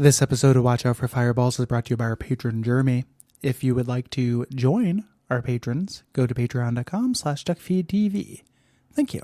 This episode of Watch Out for Fireballs is brought to you by our patron, Jeremy. If you would like to join our patrons, go to patreon.com/Duckfeed.tv. Thank you.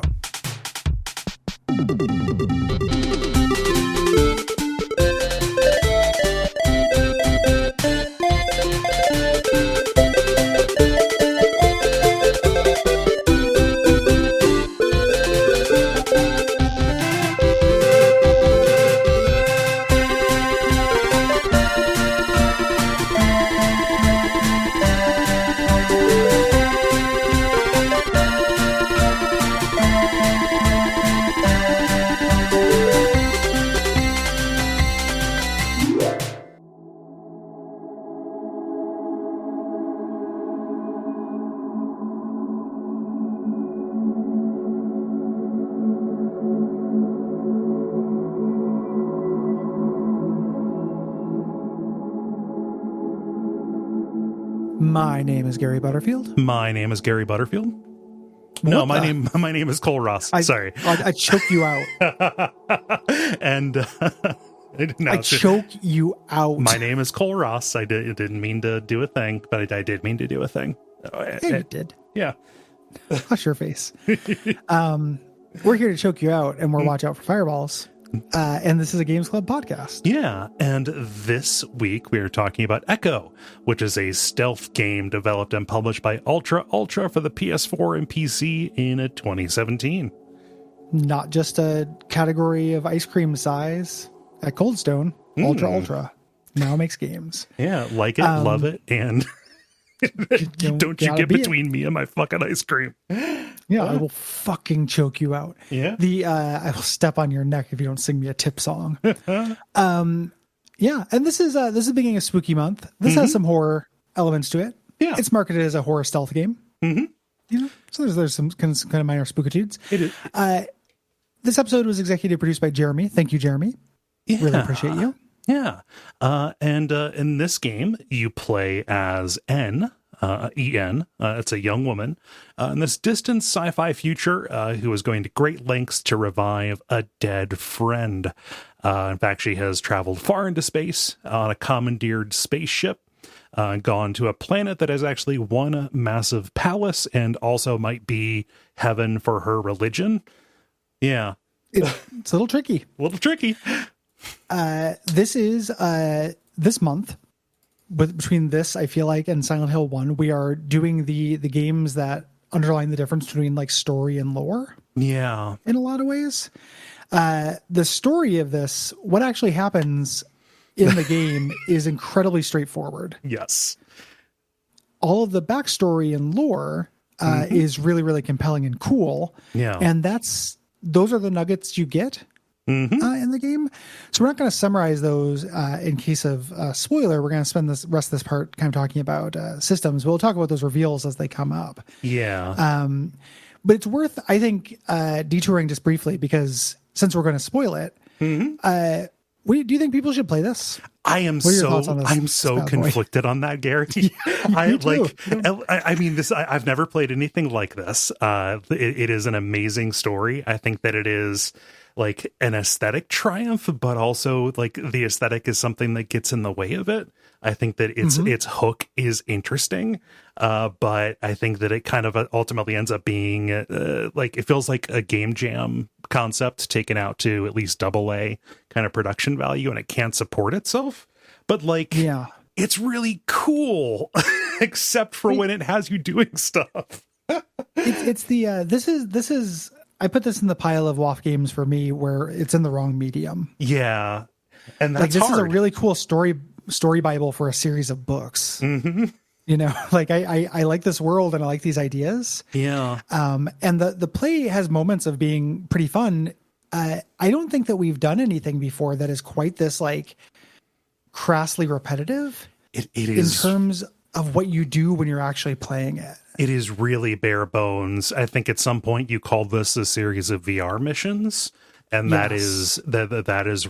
My name is Gary Butterfield. My name is Gary Butterfield. No, my name is Cole Ross. Sorry. I choke you out. And no, I choke you out. My name is Cole Ross. I didn't mean to do a thing, but I did mean to do a thing. Yeah, you did. Yeah. Hush your face. We're here to choke you out, and we're Watch Out for Fireballs. And this is a Games Club podcast. Yeah, and this week we are talking about Echo, which is a stealth game developed and published by Ultra for the PS4 and PC in 2017. Not just a category of ice cream size at Cold Stone. Ultra now makes games. Yeah, like it, love it, and don't you get between me and my fucking ice cream. Yeah, I will fucking choke you out. Yeah. I will step on your neck if you don't sing me a tip song. Yeah, and this is the beginning of spooky month. This has some horror elements to it. Yeah. It's marketed as a horror stealth game. Mm-hmm. You know, so there's some kind of minor spookitudes. It is. This episode was executive produced by Jeremy. Thank you, Jeremy. Yeah. Really appreciate you. Yeah. And in this game, you play as En. It's a young woman in this distant sci-fi future who is going to great lengths to revive a dead friend. In fact, she has traveled far into space on a commandeered spaceship, gone to a planet that is actually one massive palace and also might be heaven for her religion. Yeah. It's a little tricky. A little tricky. This is this month. But between this, I feel like, and Silent Hill 1, we are doing the games that underline the difference between like story and lore. Yeah. In a lot of ways. The story of this, what actually happens in the game is incredibly straightforward. Yes. All of the backstory and lore is really, really compelling and cool. Yeah. And those are the nuggets you get. In the game. So we're not going to summarize those in case of spoiler. We're going to spend the rest of this part kind of talking about systems. We'll talk about those reveals as they come up. Yeah. But it's worth, I think, detouring just briefly because since we're going to spoil it, do you think people should play this? I'm so conflicted on that, Gary. I mean, I've never played anything like this. It is an amazing story. I think that it is like an aesthetic triumph, but also like the aesthetic is something that gets in the way of it. I think that its hook is interesting, but I think that it kind of ultimately ends up being like, it feels like a game jam concept taken out to at least AA kind of production value, and it can't support itself. But like, yeah, it's really cool, except for when it has you doing stuff. This is. I put this in the pile of WAF games for me where it's in the wrong medium. Yeah. And that's like this hard. Is a really cool story Bible for a series of books. Mm-hmm. You know, like I like this world and I like these ideas. Yeah. And the play has moments of being pretty fun. I don't think that we've done anything before that is quite this like crassly repetitive. It is in terms of what you do when you're actually playing it. It is really bare bones. I think at some point you called this a series of VR missions, and that is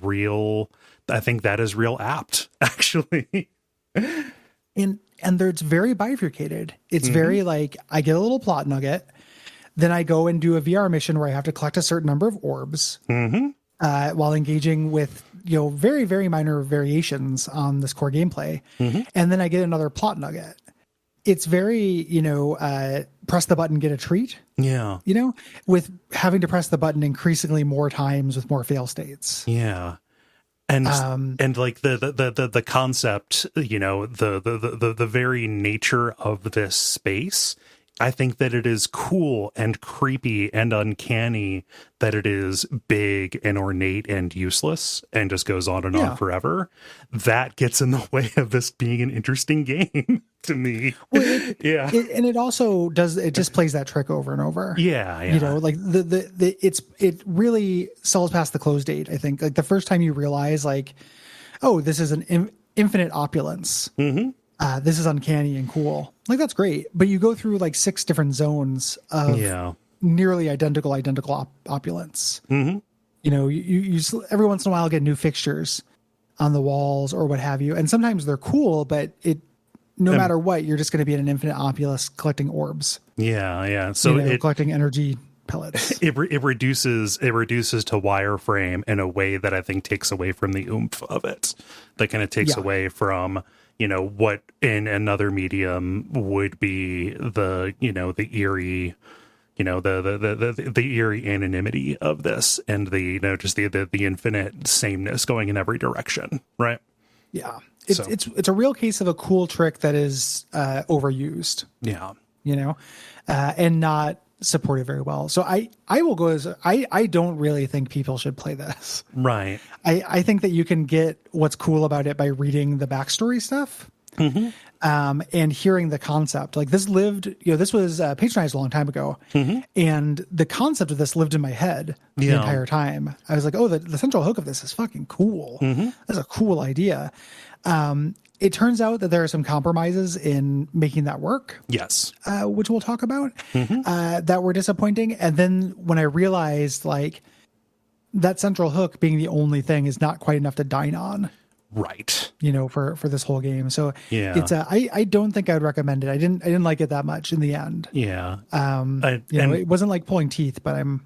real. I think that is real apt, actually. And it's very bifurcated. It's very like, I get a little plot nugget, then I go and do a VR mission where I have to collect a certain number of orbs. while engaging with, very, very minor variations on this core gameplay. And then I get another plot nugget. It's very, press the button, get a treat. Yeah. With having to press the button increasingly more times with more fail states. Yeah. And like the concept, the very nature of this space, I think that it is cool and creepy and uncanny that it is big and ornate and useless and just goes on and on forever. That gets in the way of this being an interesting game to me. Well, and it also does, it just plays that trick over and over. Yeah. Like it really sells past the close date. I think like the first time you realize like, oh, this is an infinite opulence. This is uncanny and cool. Like, that's great. But you go through like 6 different zones of nearly identical opulence. You every once in a while get new fixtures on the walls or what have you. And sometimes they're cool, but no matter what, you're just going to be in an infinite opulence collecting orbs. Yeah. So collecting energy pellets. It reduces to wireframe in a way that I think takes away from the oomph of it. That kind of takes away from what in another medium would be the eerie, the eerie anonymity of this and the just the infinite sameness going in every direction, right? Yeah, it's a real case of a cool trick that is overused. Yeah, and not supported very well. So I will go as I don't really think people should play this. Right. I think that you can get what's cool about it by reading the backstory stuff. And hearing the concept. Like this this was patronized a long time ago, and the concept of this lived in my head the entire time. I was like, oh, the central hook of this is fucking cool. That's a cool idea. It turns out that there are some compromises in making that work. Yes. Which we'll talk about, that were disappointing. And then when I realized like that central hook being the only thing is not quite enough to dine on. Right. For this whole game. So it's I don't think I'd recommend it. I didn't like it that much in the end. Yeah. It wasn't like pulling teeth, but I'm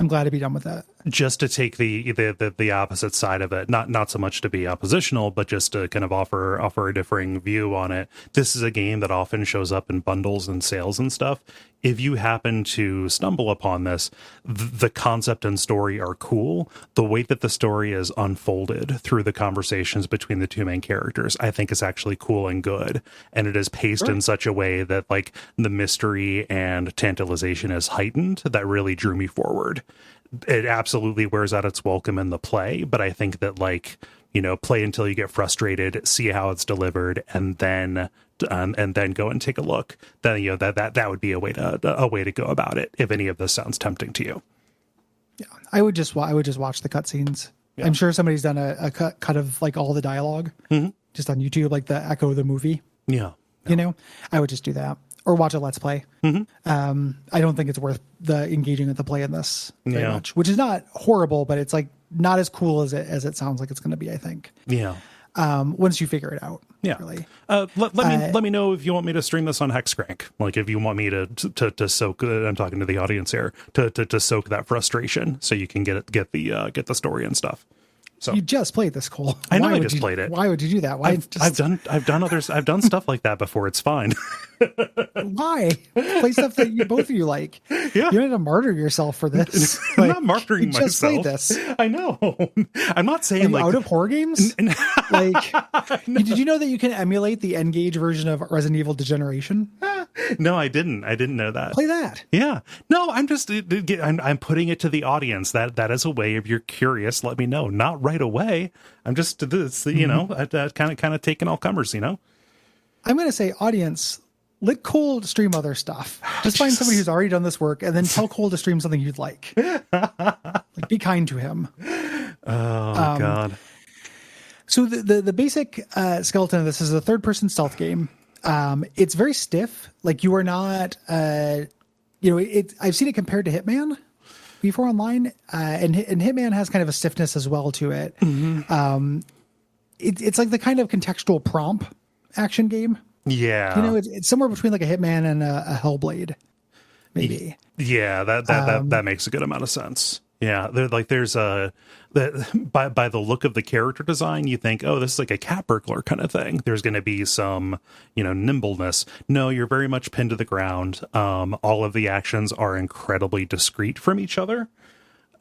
glad to be done with that. Just to take the opposite side of it, not so much to be oppositional, but just to kind of offer a differing view on it. This is a game that often shows up in bundles and sales and stuff. If you happen to stumble upon this, the concept and story are cool. The way that the story is unfolded through the conversations between the two main characters, I think is actually cool and good. And it is paced in such a way that like the mystery and tantalization is heightened that really drew me forward. It absolutely wears out its welcome in the play, but I think that like, play until you get frustrated, see how it's delivered, and then go and take a look. Then that would be a way to go about it. If any of this sounds tempting to you, yeah, I would just watch the cutscenes. Yeah. I'm sure somebody's done a cut of like all the dialogue just on YouTube, like the Echo of the movie. Yeah, I would just do that. Or watch a Let's Play. I don't think it's worth the engaging with the play in this very much, which is not horrible, but it's like not as cool as it sounds like it's going to be, I think. Yeah. Once you figure it out. Yeah. Really. Let me know if you want me to stream this on Hexcrank. Like if you want me to soak. I'm talking to the audience here to soak that frustration, so you can get the story and stuff. So you just played this, Cole. I know. I just played it. Why would you do that? Why? I've done stuff like that before. It's fine. Why play stuff that both of you like? Yeah. You don't have to martyr yourself for this. I'm not martyring myself. Just played this. I know. I'm not saying out of horror games. Did you know that you can emulate the N-Gage version of Resident Evil Degeneration? No, I didn't. I didn't know that. Play that. Yeah. No, I'm putting it to the audience. That is a way. If you're curious, let me know. Not right away. I'm just this, kind of taking all comers. I'm going to say, audience, let Cole stream other stuff. Just find somebody who's already done this work, and then tell Cole to stream something you'd like. Be kind to him. Oh God. So the basic skeleton of this is a third-person stealth game. It's very stiff. Like you are not, I've seen it compared to Hitman before online, and Hitman has kind of a stiffness as well to it. It's like the kind of contextual prompt action game. Yeah. It's somewhere between like a Hitman and a Hellblade, maybe. Yeah, that makes a good amount of sense. Yeah, there's a by the look of the character design, you think, oh, this is like a cat burglar kind of thing. There's going to be some, nimbleness. No, you're very much pinned to the ground. All of the actions are incredibly discrete from each other.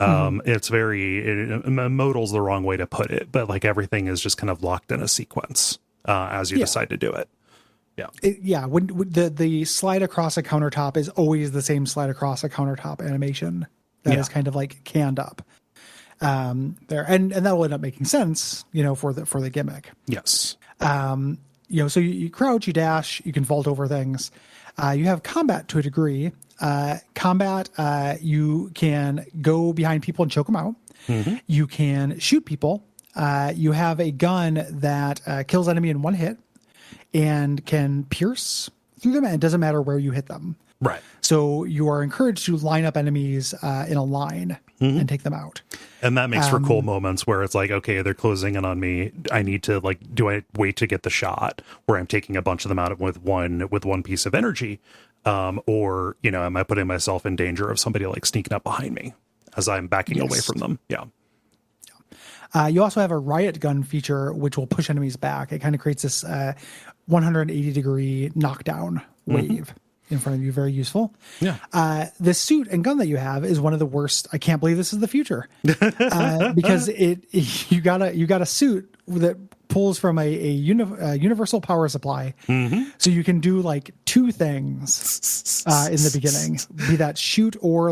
It's modal's the wrong way to put it, but like everything is just kind of locked in a sequence as you decide to do it. Yeah. When the slide across a countertop is always the same slide across a countertop animation that is kind of like canned up there. And that will end up making sense, for the gimmick. Yes. So you crouch, you dash, you can vault over things. You have combat to a degree. Combat, you can go behind people and choke them out. You can shoot people. You have a gun that kills enemy in one hit and can pierce through them, and it doesn't matter where you hit them. Right. So you are encouraged to line up enemies in a line and take them out. And that makes for cool moments where it's like, okay, they're closing in on me. I need to do I wait to get the shot where I'm taking a bunch of them out with one piece of energy? Or, am I putting myself in danger of somebody like sneaking up behind me as I'm backing away from them? Yeah. You also have a riot gun feature, which will push enemies back. It kind of creates this 180-degree knockdown wave in front of you. Very useful. Yeah. The suit and gun that you have is one of the worst. I can't believe this is the future because you got a suit that pulls from a universal power supply. So you can do like two things in the beginning, be that shoot or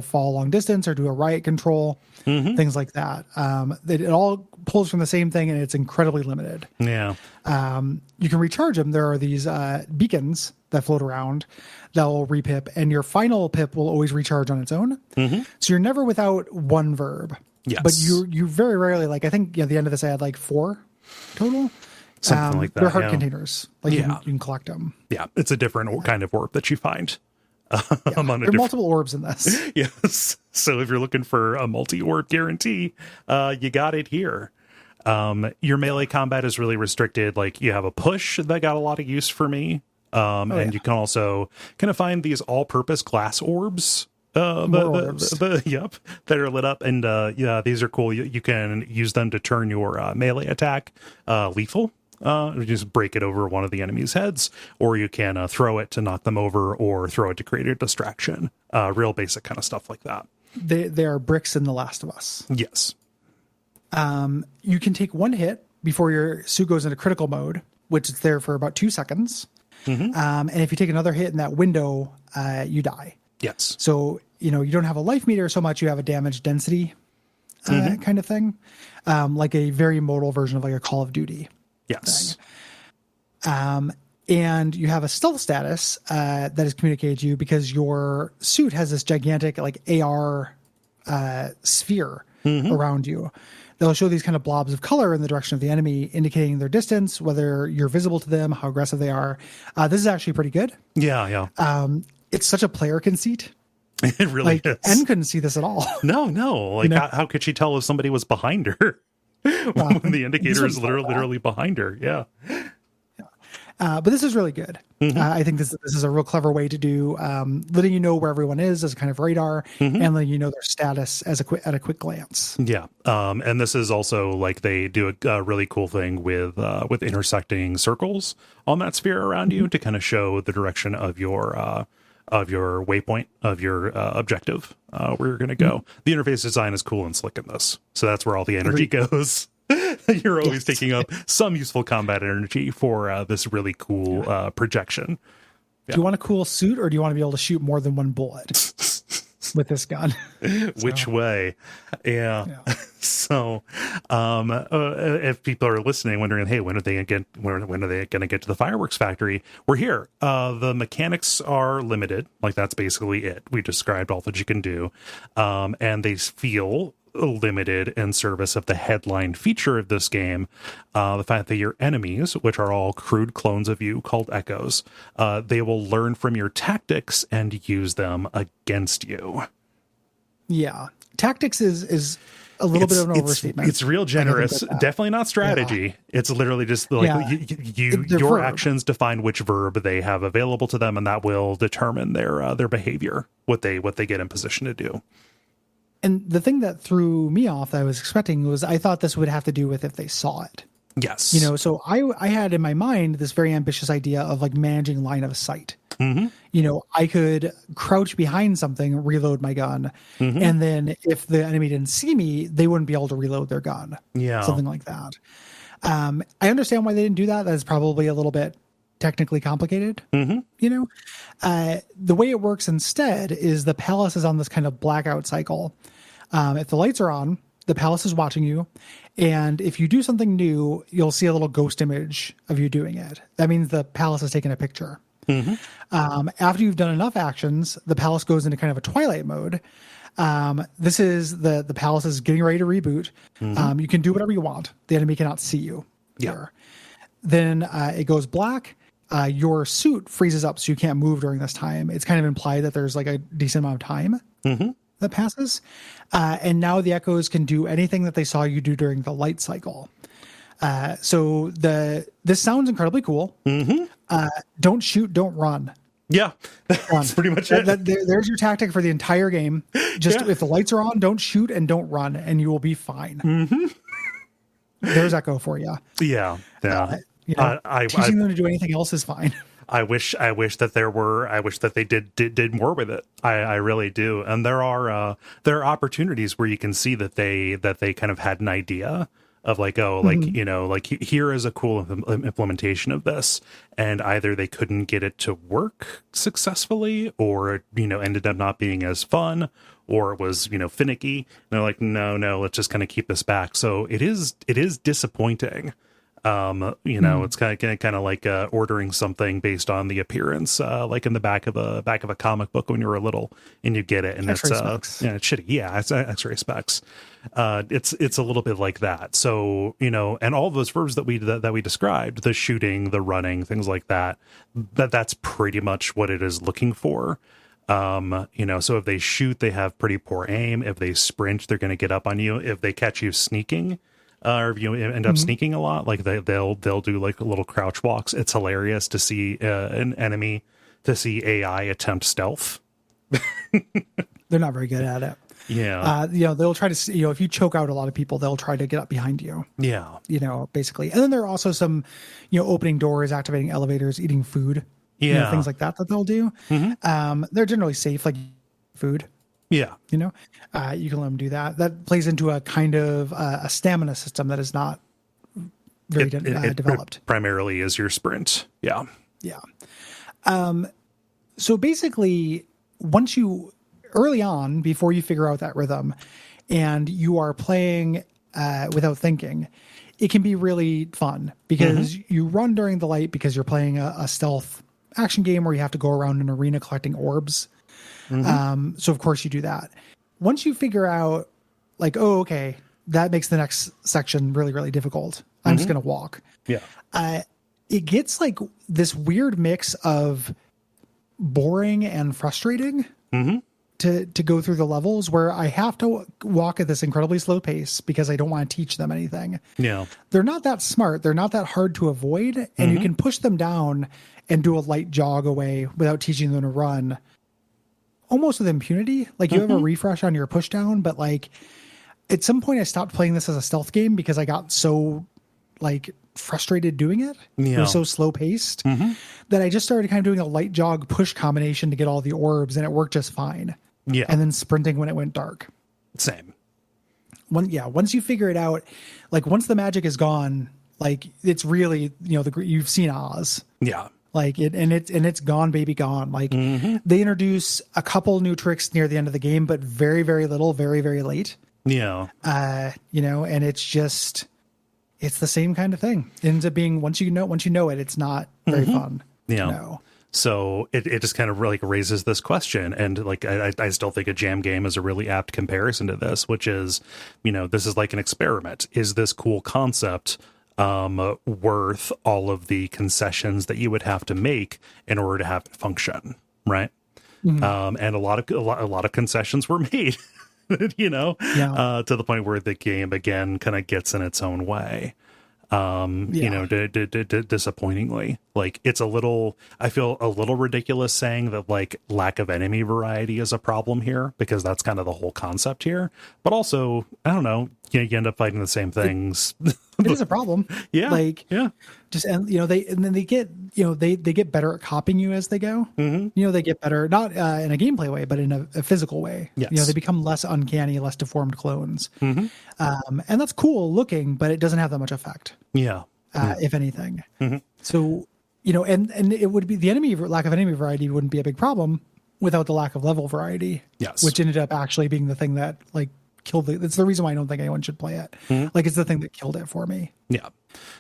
fall long distance or do a riot control, things like that. It all pulls from the same thing and it's incredibly limited. Yeah. You can recharge them. There are these beacons that float around that will repip, and your final pip will always recharge on its own. So you're never without one verb. Yes. But you very rarely, I think at the end of this I had 4 total. Something like that. They're heart containers. You can collect them. Yeah. It's a different kind of orb that you find. There are multiple orbs in this. Yes. So if you're looking for a multi-orb guarantee, you got it here. Your melee combat is really restricted. You have a push that got a lot of use for me. You can also kind of find these all-purpose glass orbs. That are lit up, and these are cool. You can use them to turn your melee attack lethal. Just break it over one of the enemy's heads, or you can throw it to knock them over, or throw it to create a distraction. Real basic kind of stuff like that. They are bricks in The Last of Us. Yes. You can take one hit before your suit goes into critical mode, which is there for about 2 seconds. And if you take another hit in that window, you die. Yes. So, you don't have a life meter so much, you have a damage density kind of thing. Like a very modal version of a Call of Duty. Yes. Thing. And you have a stealth status that is communicated to you because your suit has this gigantic AR sphere around you. They'll show these kind of blobs of color in the direction of the enemy, indicating their distance, whether you're visible to them, how aggressive they are. This is actually pretty good. Yeah. It's such a player conceit. It really is. Anne couldn't see this at all. No. How could she tell if somebody was behind her? When the indicator is literally behind her. Yeah. But this is really good. I think this is a real clever way to do letting you know where everyone is as a kind of radar and letting you know their status at a quick glance. Yeah. And this is also they do a really cool thing with intersecting circles on that sphere around you to kind of show the direction of your waypoint, of your objective, where you're going to go. The interface design is cool and slick in this. So that's where all the energy goes. You're always taking up some useful combat energy for this really cool projection. Yeah. Do you want a cool suit, or do you want to be able to shoot more than one bullet with this gun? Which way? Yeah. So, if people are listening, wondering, hey, when are they going to get to the fireworks factory? We're here. The mechanics are limited. That's basically it. We described all that you can do, and they feel limited in service of the headline feature of this game, the fact that your enemies, which are all crude clones of you called echoes, they will learn from your tactics and use them against you. Yeah. Tactics is a little bit of an overstatement. It's real generous. Definitely not strategy. Yeah. It's literally just your actions define which verb they have available to them, and that will determine their behavior, what they get in position to do. And the thing that threw me off that I was expecting was I thought this would have to do with if they saw it. Yes. You know, so I had in my mind this very ambitious idea of like managing line of sight. Mm-hmm. You know, I could crouch behind something, reload my gun, Mm-hmm. and then if the enemy didn't see me, they wouldn't be able to reload their gun. Yeah. Something like that. I understand why they didn't do that. That's probably a little bit technically complicated. Mm-hmm. You know, the way it works instead is the palace is on this kind of blackout cycle. If the lights are on, the palace is watching you. And if you do something new, you'll see a little ghost image of you doing it. That means the palace is taking a picture. Mm-hmm. After you've done enough actions, the palace goes into kind of a twilight mode. This is the palace is getting ready to reboot. Mm-hmm. You can do whatever you want. The enemy cannot see you. Yeah. Here. Then it goes black. Your suit freezes up, so you can't move during this time. It's kind of implied that there's like a decent amount of time that passes. And now the echoes can do anything that they saw you do during the light cycle. So this sounds incredibly cool. Don't shoot, don't run. Yeah, that's pretty much it. There's your tactic for the entire game. Just if the lights are on, don't shoot and don't run, and you will be fine. There's Echo for you. Yeah, yeah. You know, teaching them to do anything else is fine. I wish that they did more with it. I really do. And there are opportunities where you can see that they kind of had an idea of like, you know, like here is a cool implementation of this, and either they couldn't get it to work successfully, or, you know, ended up not being as fun, or it was, you know, finicky. And they're like, no, let's just kind of keep this back. So it is disappointing. You know, it's kind of like ordering something based on the appearance, like in the back of a comic book when you were little, and you get it, and X-ray it's shitty. Yeah, it's X-ray specs. It's a little bit like that. So, you know, and all those verbs that we described, the shooting, the running, things like that, that's pretty much what it is looking for. You know, so if they shoot, they have pretty poor aim. If they sprint, they're going to get up on you. If they catch you sneaking, or if you end up sneaking a lot, like they'll do like little crouch walks. It's hilarious to see an enemy, to see AI attempt stealth. They're not very good at it. Yeah. You know, they'll try to, you know, if you choke out a lot of people, they'll try to get up behind you. Yeah. You know, basically. And then there are also some, you know, opening doors, activating elevators, eating food. Yeah. You know, things like that they'll do. They're generally safe, like food. Yeah. You know, you can let them do that. That plays into a kind of a stamina system that is not very developed. It primarily is your sprint. Yeah. Yeah. So basically, once you, early on, before you figure out that rhythm and you are playing without thinking, it can be really fun because you run during the light because you're playing a stealth action game where you have to go around an arena collecting orbs. So of course you do that. Once you figure out like, oh, okay, that makes the next section really, really difficult. I'm just going to walk. Yeah. It gets like this weird mix of boring and frustrating to go through the levels where I have to walk at this incredibly slow pace because I don't want to teach them anything. Yeah. They're not that smart. They're not that hard to avoid. And you can push them down and do a light jog away without teaching them to run almost with impunity. Like you have a refresh on your push down, but like at some point I stopped playing this as a stealth game because I got so like frustrated doing it. Yeah. It was so slow paced that I just started kind of doing a light jog push combination to get all the orbs, and it worked just fine. Yeah. And then sprinting when it went dark. Same. Once you figure it out, like once the magic is gone, like it's really, you know, you've seen Oz. Yeah. Like it's gone, baby, gone. Like they introduce a couple new tricks near the end of the game, but very, very little, very, very late. Yeah. You know, and it's the same kind of thing. It ends up being once you know it, it's not very fun. Yeah. No. So it just kind of like raises this question, and like I still think a jam game is a really apt comparison to this, which is, you know, this is like an experiment. Is this cool concept worth all of the concessions that you would have to make in order to have it function, right? And a lot of concessions were made, you know, to the point where the game again kind of gets in its own way. disappointingly. Like, it's I feel a little ridiculous saying that like lack of enemy variety is a problem here, because that's kind of the whole concept here. But also, I don't know, you end up fighting the same things. It is a problem. Yeah. Like, yeah. just, and then they get, they get better at copying you as they go. Mm-hmm. They get better, not in a gameplay way, but in a physical way. Yes. They become less uncanny, less deformed clones. Mm-hmm. And that's cool looking, but it doesn't have that much effect. Yeah. If anything. Mm-hmm. So, and it would be, the lack of enemy variety wouldn't be a big problem without the lack of level variety. Yes. Which ended up actually being the thing that like killed it. It's the reason why I don't think anyone should play it. Mm-hmm. Like, it's the thing that killed it for me. Yeah.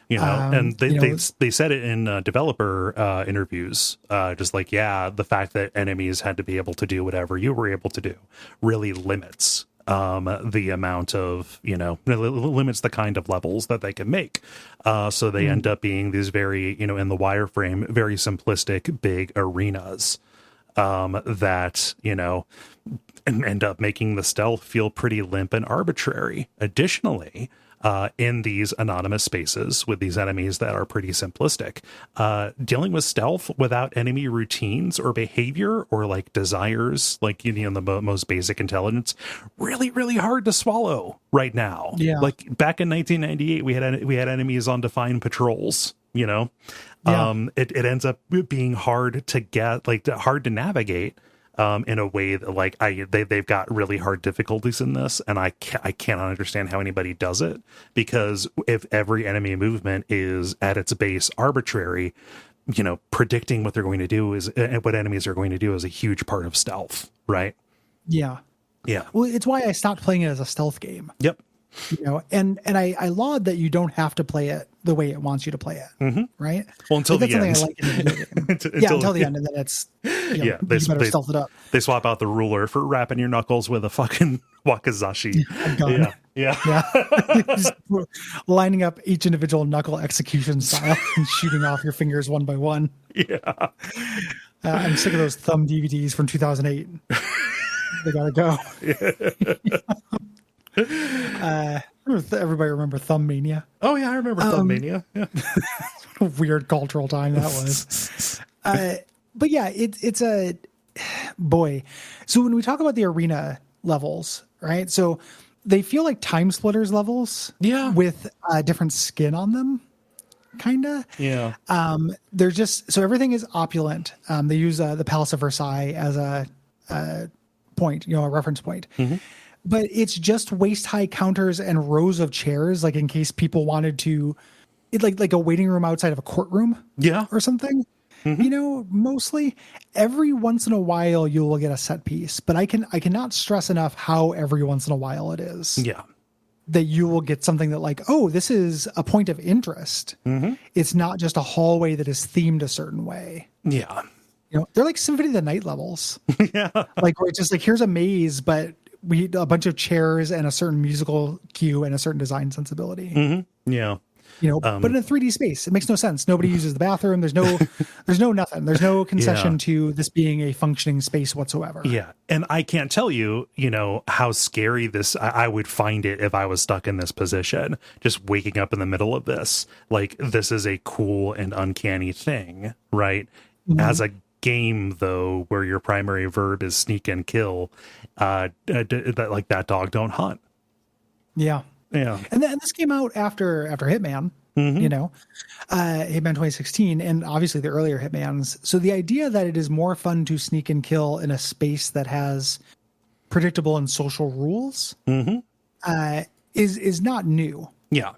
And they said it in developer interviews, just like, the fact that enemies had to be able to do whatever you were able to do really limits the amount of, limits the kind of levels that they can make. So they end up being these very, in the wireframe, very simplistic, big arenas that, and end up making the stealth feel pretty limp and arbitrary. Additionally, in these anonymous spaces with these enemies that are pretty simplistic, dealing with stealth without enemy routines or behavior or like desires, like, the most basic intelligence, really, really hard to swallow right now. Yeah. Like back in 1998, we had enemies on defined patrols, Yeah. It ends up being hard to get, like hard to navigate. In a way that they've got really hard difficulties in this, and I cannot understand how anybody does it, because if every enemy movement is at its base arbitrary, predicting what they're going to do what enemies are going to do is a huge part of stealth, right? Yeah. Yeah. Well, it's why I stopped playing it as a stealth game. Yep. And I laud that you don't have to play it the way it wants you to play it. Mm-hmm. Right. Well, until the end. That's something I like in the video game. Until the end, and then it's they you better stealth it up. They swap out the ruler for wrapping your knuckles with a fucking wakizashi. Yeah. Just lining up each individual knuckle execution style and shooting off your fingers one by one. Yeah. I'm sick of those thumb DVDs from 2008. They gotta go. Everybody remember Thumb Mania? Oh yeah, I remember Thumb Mania. Yeah. What a weird cultural time that was. But yeah, it's a boy. So when we talk about the arena levels, right? So they feel like Time Splitters levels, with different skin on them, kinda. Yeah. They're just, so everything is opulent. They use the Palace of Versailles as a point, a reference point. Mm-hmm. But it's just waist-high counters and rows of chairs, like in case people wanted to, like a waiting room outside of a courtroom, or something. Mm-hmm. Mostly every once in a while you will get a set piece, but I cannot stress enough how every once in a while it is. Yeah, that you will get something that like, oh, this is a point of interest. Mm-hmm. It's not just a hallway that is themed a certain way. Yeah, they're like Symphony of the Night levels. Yeah, like where it's just like, here's a maze, but we a bunch of chairs and a certain musical cue and a certain design sensibility. Mm-hmm. Yeah. But in a 3D space, it makes no sense. Nobody uses the bathroom. There's no nothing. There's no concession to this being a functioning space whatsoever. Yeah. And I can't tell you, how scary I would find it if I was stuck in this position, just waking up in the middle of this. Like, this is a cool and uncanny thing, right? Mm-hmm. As a game, though, where your primary verb is sneak and kill, like that dog don't hunt. Yeah. Yeah. And then this came out after Hitman, Hitman 2016, and obviously the earlier Hitmans. So the idea that it is more fun to sneak and kill in a space that has predictable and social rules is not new. Yeah.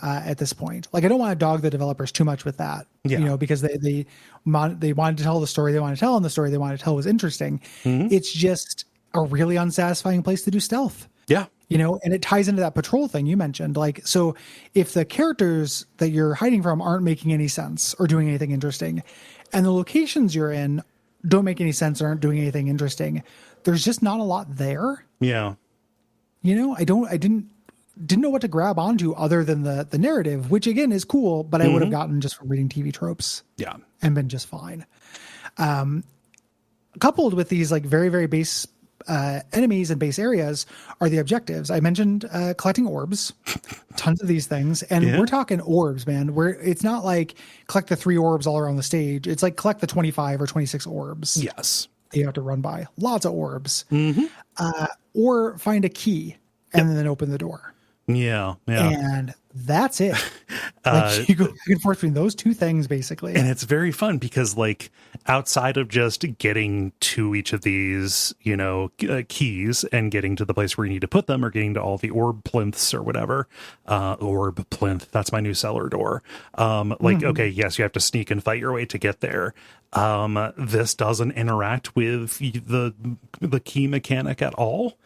At this point, like, I don't want to dog the developers too much with that, because they wanted to tell the story they wanted to tell, and the story they wanted to tell was interesting. Mm-hmm. It's just a really unsatisfying place to do stealth. Yeah. And it ties into that patrol thing you mentioned. Like, so if the characters that you're hiding from aren't making any sense or doing anything interesting, and the locations you're in don't make any sense or aren't doing anything interesting, there's just not a lot there. Yeah. I didn't know what to grab onto other than the narrative, which again is cool, but I would have gotten just from reading TV tropes. Yeah. And been just fine. Coupled with these like very, very base enemies and base areas are the objectives. I mentioned collecting orbs, tons of these things, and we're talking orbs, man. It's not like collect the 3 orbs all around the stage. It's like collect the 25 or 26 orbs. Yes, you have to run by lots of orbs, or find a key and then open the door. Yeah. And that's it. Like you go back and forth between those 2 things, basically. And it's very fun because, like, outside of just getting to each of these, keys and getting to the place where you need to put them, or getting to all the orb plinths or whatever, orb plinth, that's my new cellar door. Okay, yes, you have to sneak and fight your way to get there. This doesn't interact with the key mechanic at all.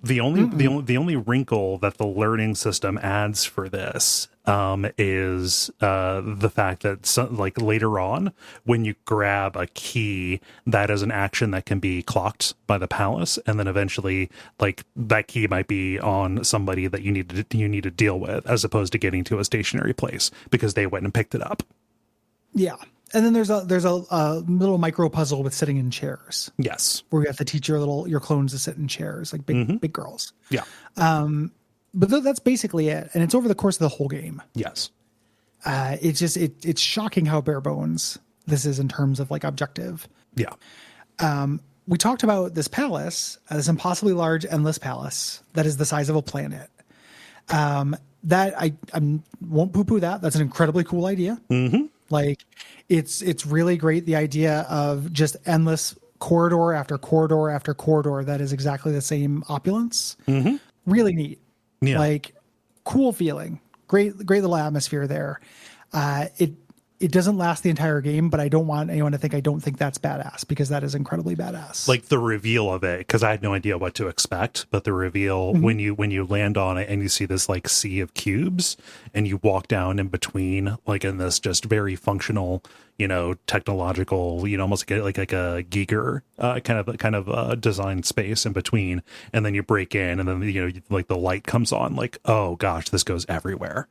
The only wrinkle that the learning system adds for this is the fact that later on, when you grab a key, that is an action that can be clocked by the palace, and then eventually, like, that key might be on somebody that you need to deal with, as opposed to getting to a stationary place because they went and picked it up. Yeah. And then there's a little micro puzzle with sitting in chairs. Yes, where you have to teach your clones to sit in chairs, like big girls. Yeah. But that's basically it, and it's over the course of the whole game. Yes. It's shocking how bare bones this is in terms of like objective. Yeah. We talked about this palace, this impossibly large, endless palace that is the size of a planet. That I won't poo-poo that. That's an incredibly cool idea. Mm-hmm. Like, it's really great, the idea of just endless corridor after corridor after corridor that is exactly the same opulence. Mm-hmm. Really neat. Yeah. Like, cool feeling. Great little atmosphere there. It doesn't last the entire game, but I don't want anyone to think I don't think that's badass, because that is incredibly badass. Like the reveal of it, because I had no idea what to expect, but the reveal when you land on it and you see this like sea of cubes and you walk down in between, like in this just very functional, technological, almost like a Giger kind of design space in between, and then you break in and then like the light comes on, like, oh gosh, this goes everywhere.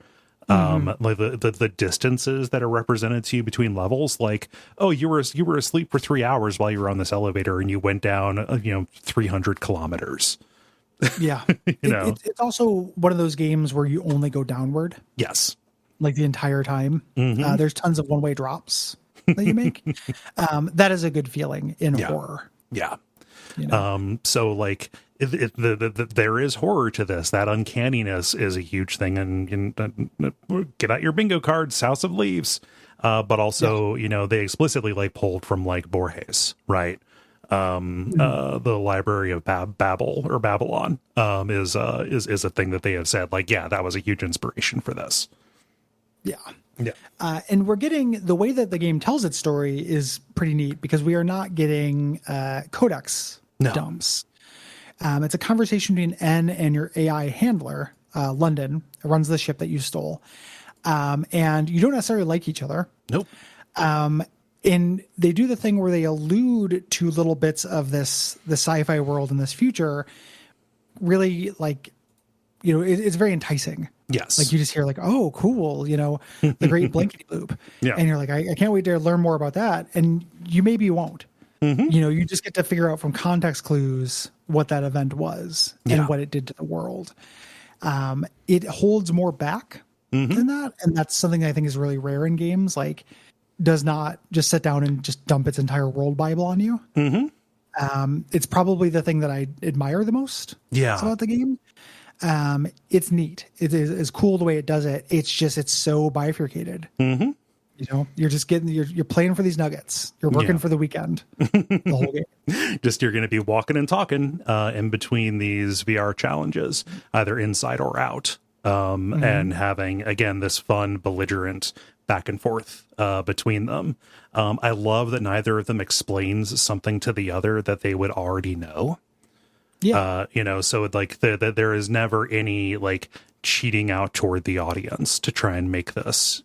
Like the distances that are represented to you between levels, like, oh, you were asleep for 3 hours while you were on this elevator and you went down 300 kilometers. Yeah. It's also one of those games where you only go downward. Yes. Like the entire time. There's tons of one-way drops that you make. That is a good feeling in horror. Yeah. So like there is horror to this. That uncanniness is a huge thing, and get out your bingo cards, House of Leaves. But also, they explicitly like pulled from like Borges, right? The Library of Babel or Babylon is a thing that they have said, like, yeah, that was a huge inspiration for this. Yeah. Yeah. And we're getting, the way that the game tells its story is pretty neat, because we are not getting codex dumps. It's a conversation between N and your AI handler, London, runs the ship that you stole. And you don't necessarily like each other. Nope. And they do the thing where they allude to little bits of the sci-fi world in this future. Really, like, it's very enticing. Yes. Like, you just hear like, oh, cool, the great blankety loop. Yeah. And you're like, I can't wait to learn more about that. And you won't. You just get to figure out from context clues what that event was and what it did to the world. It holds more back than that. And that's something I think is really rare in games. Like, does not just sit down and just dump its entire world Bible on you. It's probably the thing that I admire the most about the game. It's neat. It is cool the way it does it. It's so bifurcated. You're just you're playing for these nuggets. You're working for the weekend. The whole game. Just, you're going to be walking and talking in between these VR challenges, either inside or out, and having, again, this fun, belligerent back and forth between them. I love that neither of them explains something to the other that they would already know. Yeah. So like there is never any like cheating out toward the audience to try and make this,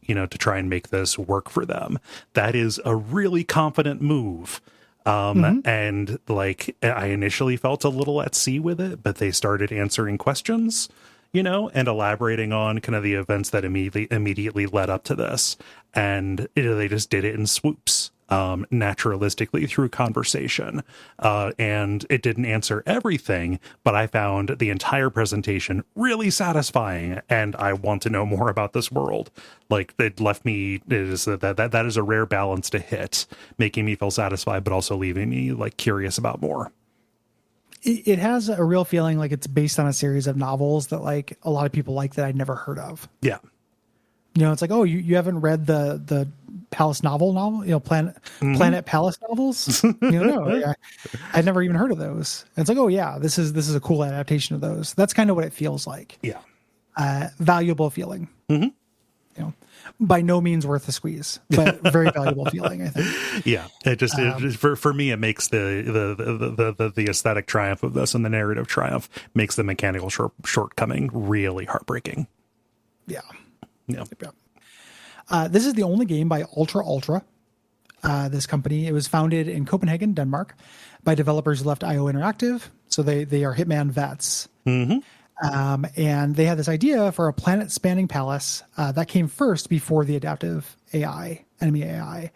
work for them. That is a really confident move. And like, I initially felt a little at sea with it, but they started answering questions, and elaborating on kind of the events that immediately led up to this. And they just did it in swoops. naturalistically through conversation. And it didn't answer everything, but I found the entire presentation really satisfying, and I want to know more about this world. Like, it left me, that is a rare balance to hit, making me feel satisfied, but also leaving me like curious about more. It has a real feeling like it's based on a series of novels that like a lot of people like that I'd never heard of. Yeah. You know, it's like, oh, you haven't read the Palace novel, you know, Planet Palace novels. You know, no, I'd never even heard of those. And it's like, oh yeah, this is a cool adaptation of those. That's kind of what it feels like. Yeah. Valuable feeling. Mm-hmm. You know, by no means worth the squeeze, but very valuable feeling, I think. Yeah, it just for me, it makes the aesthetic triumph of this and the narrative triumph makes the mechanical shortcoming really heartbreaking. Yeah. Yeah. This is the only game by Ultra. This company, it was founded in Copenhagen, Denmark, by developers who left IO Interactive. So they are Hitman vets. Mm-hmm. And they had this idea for a planet-spanning palace that came first before the adaptive AI, enemy AI.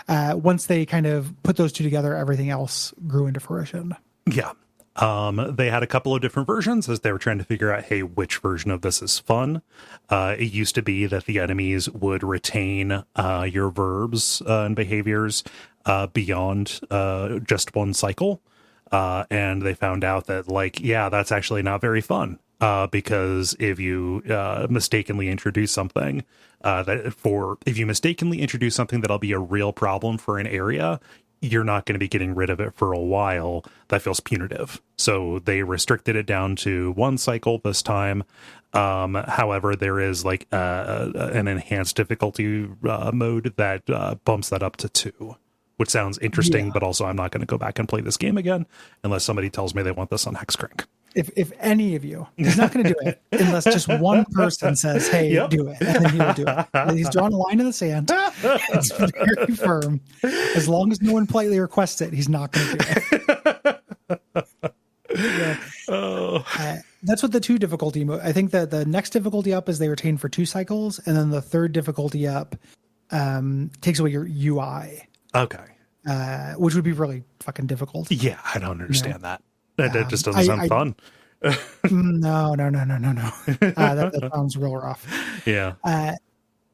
Once they kind of put those two together, everything else grew into fruition. Yeah. They had a couple of different versions as they were trying to figure out, hey, which version of this is fun. It used to be that the enemies would retain your verbs and behaviors beyond just one cycle. And they found out that, like, yeah, that's actually not very fun. Because if you mistakenly introduce something if you mistakenly introduce something that'll be a real problem for an area, you're not going to be getting rid of it for a while. That feels punitive. So they restricted it down to one cycle this time. However, there is like an enhanced difficulty mode that bumps that up to 2, which sounds interesting, but also I'm not going to go back and play this game again unless somebody tells me they want this on Hexcrank. If any of you, he's not going to do it unless just one person says, hey, do it. And then he will do it. He's drawn a line in the sand. It's very firm. As long as no one politely requests it, he's not going to do it. That's what the 2 difficulty. I think that the next difficulty up is they retain for 2 cycles. And then the 3rd difficulty up takes away your UI. Okay. Which would be really fucking difficult. Yeah, I don't understand that. That just doesn't sound fun. No. That sounds real rough. Yeah.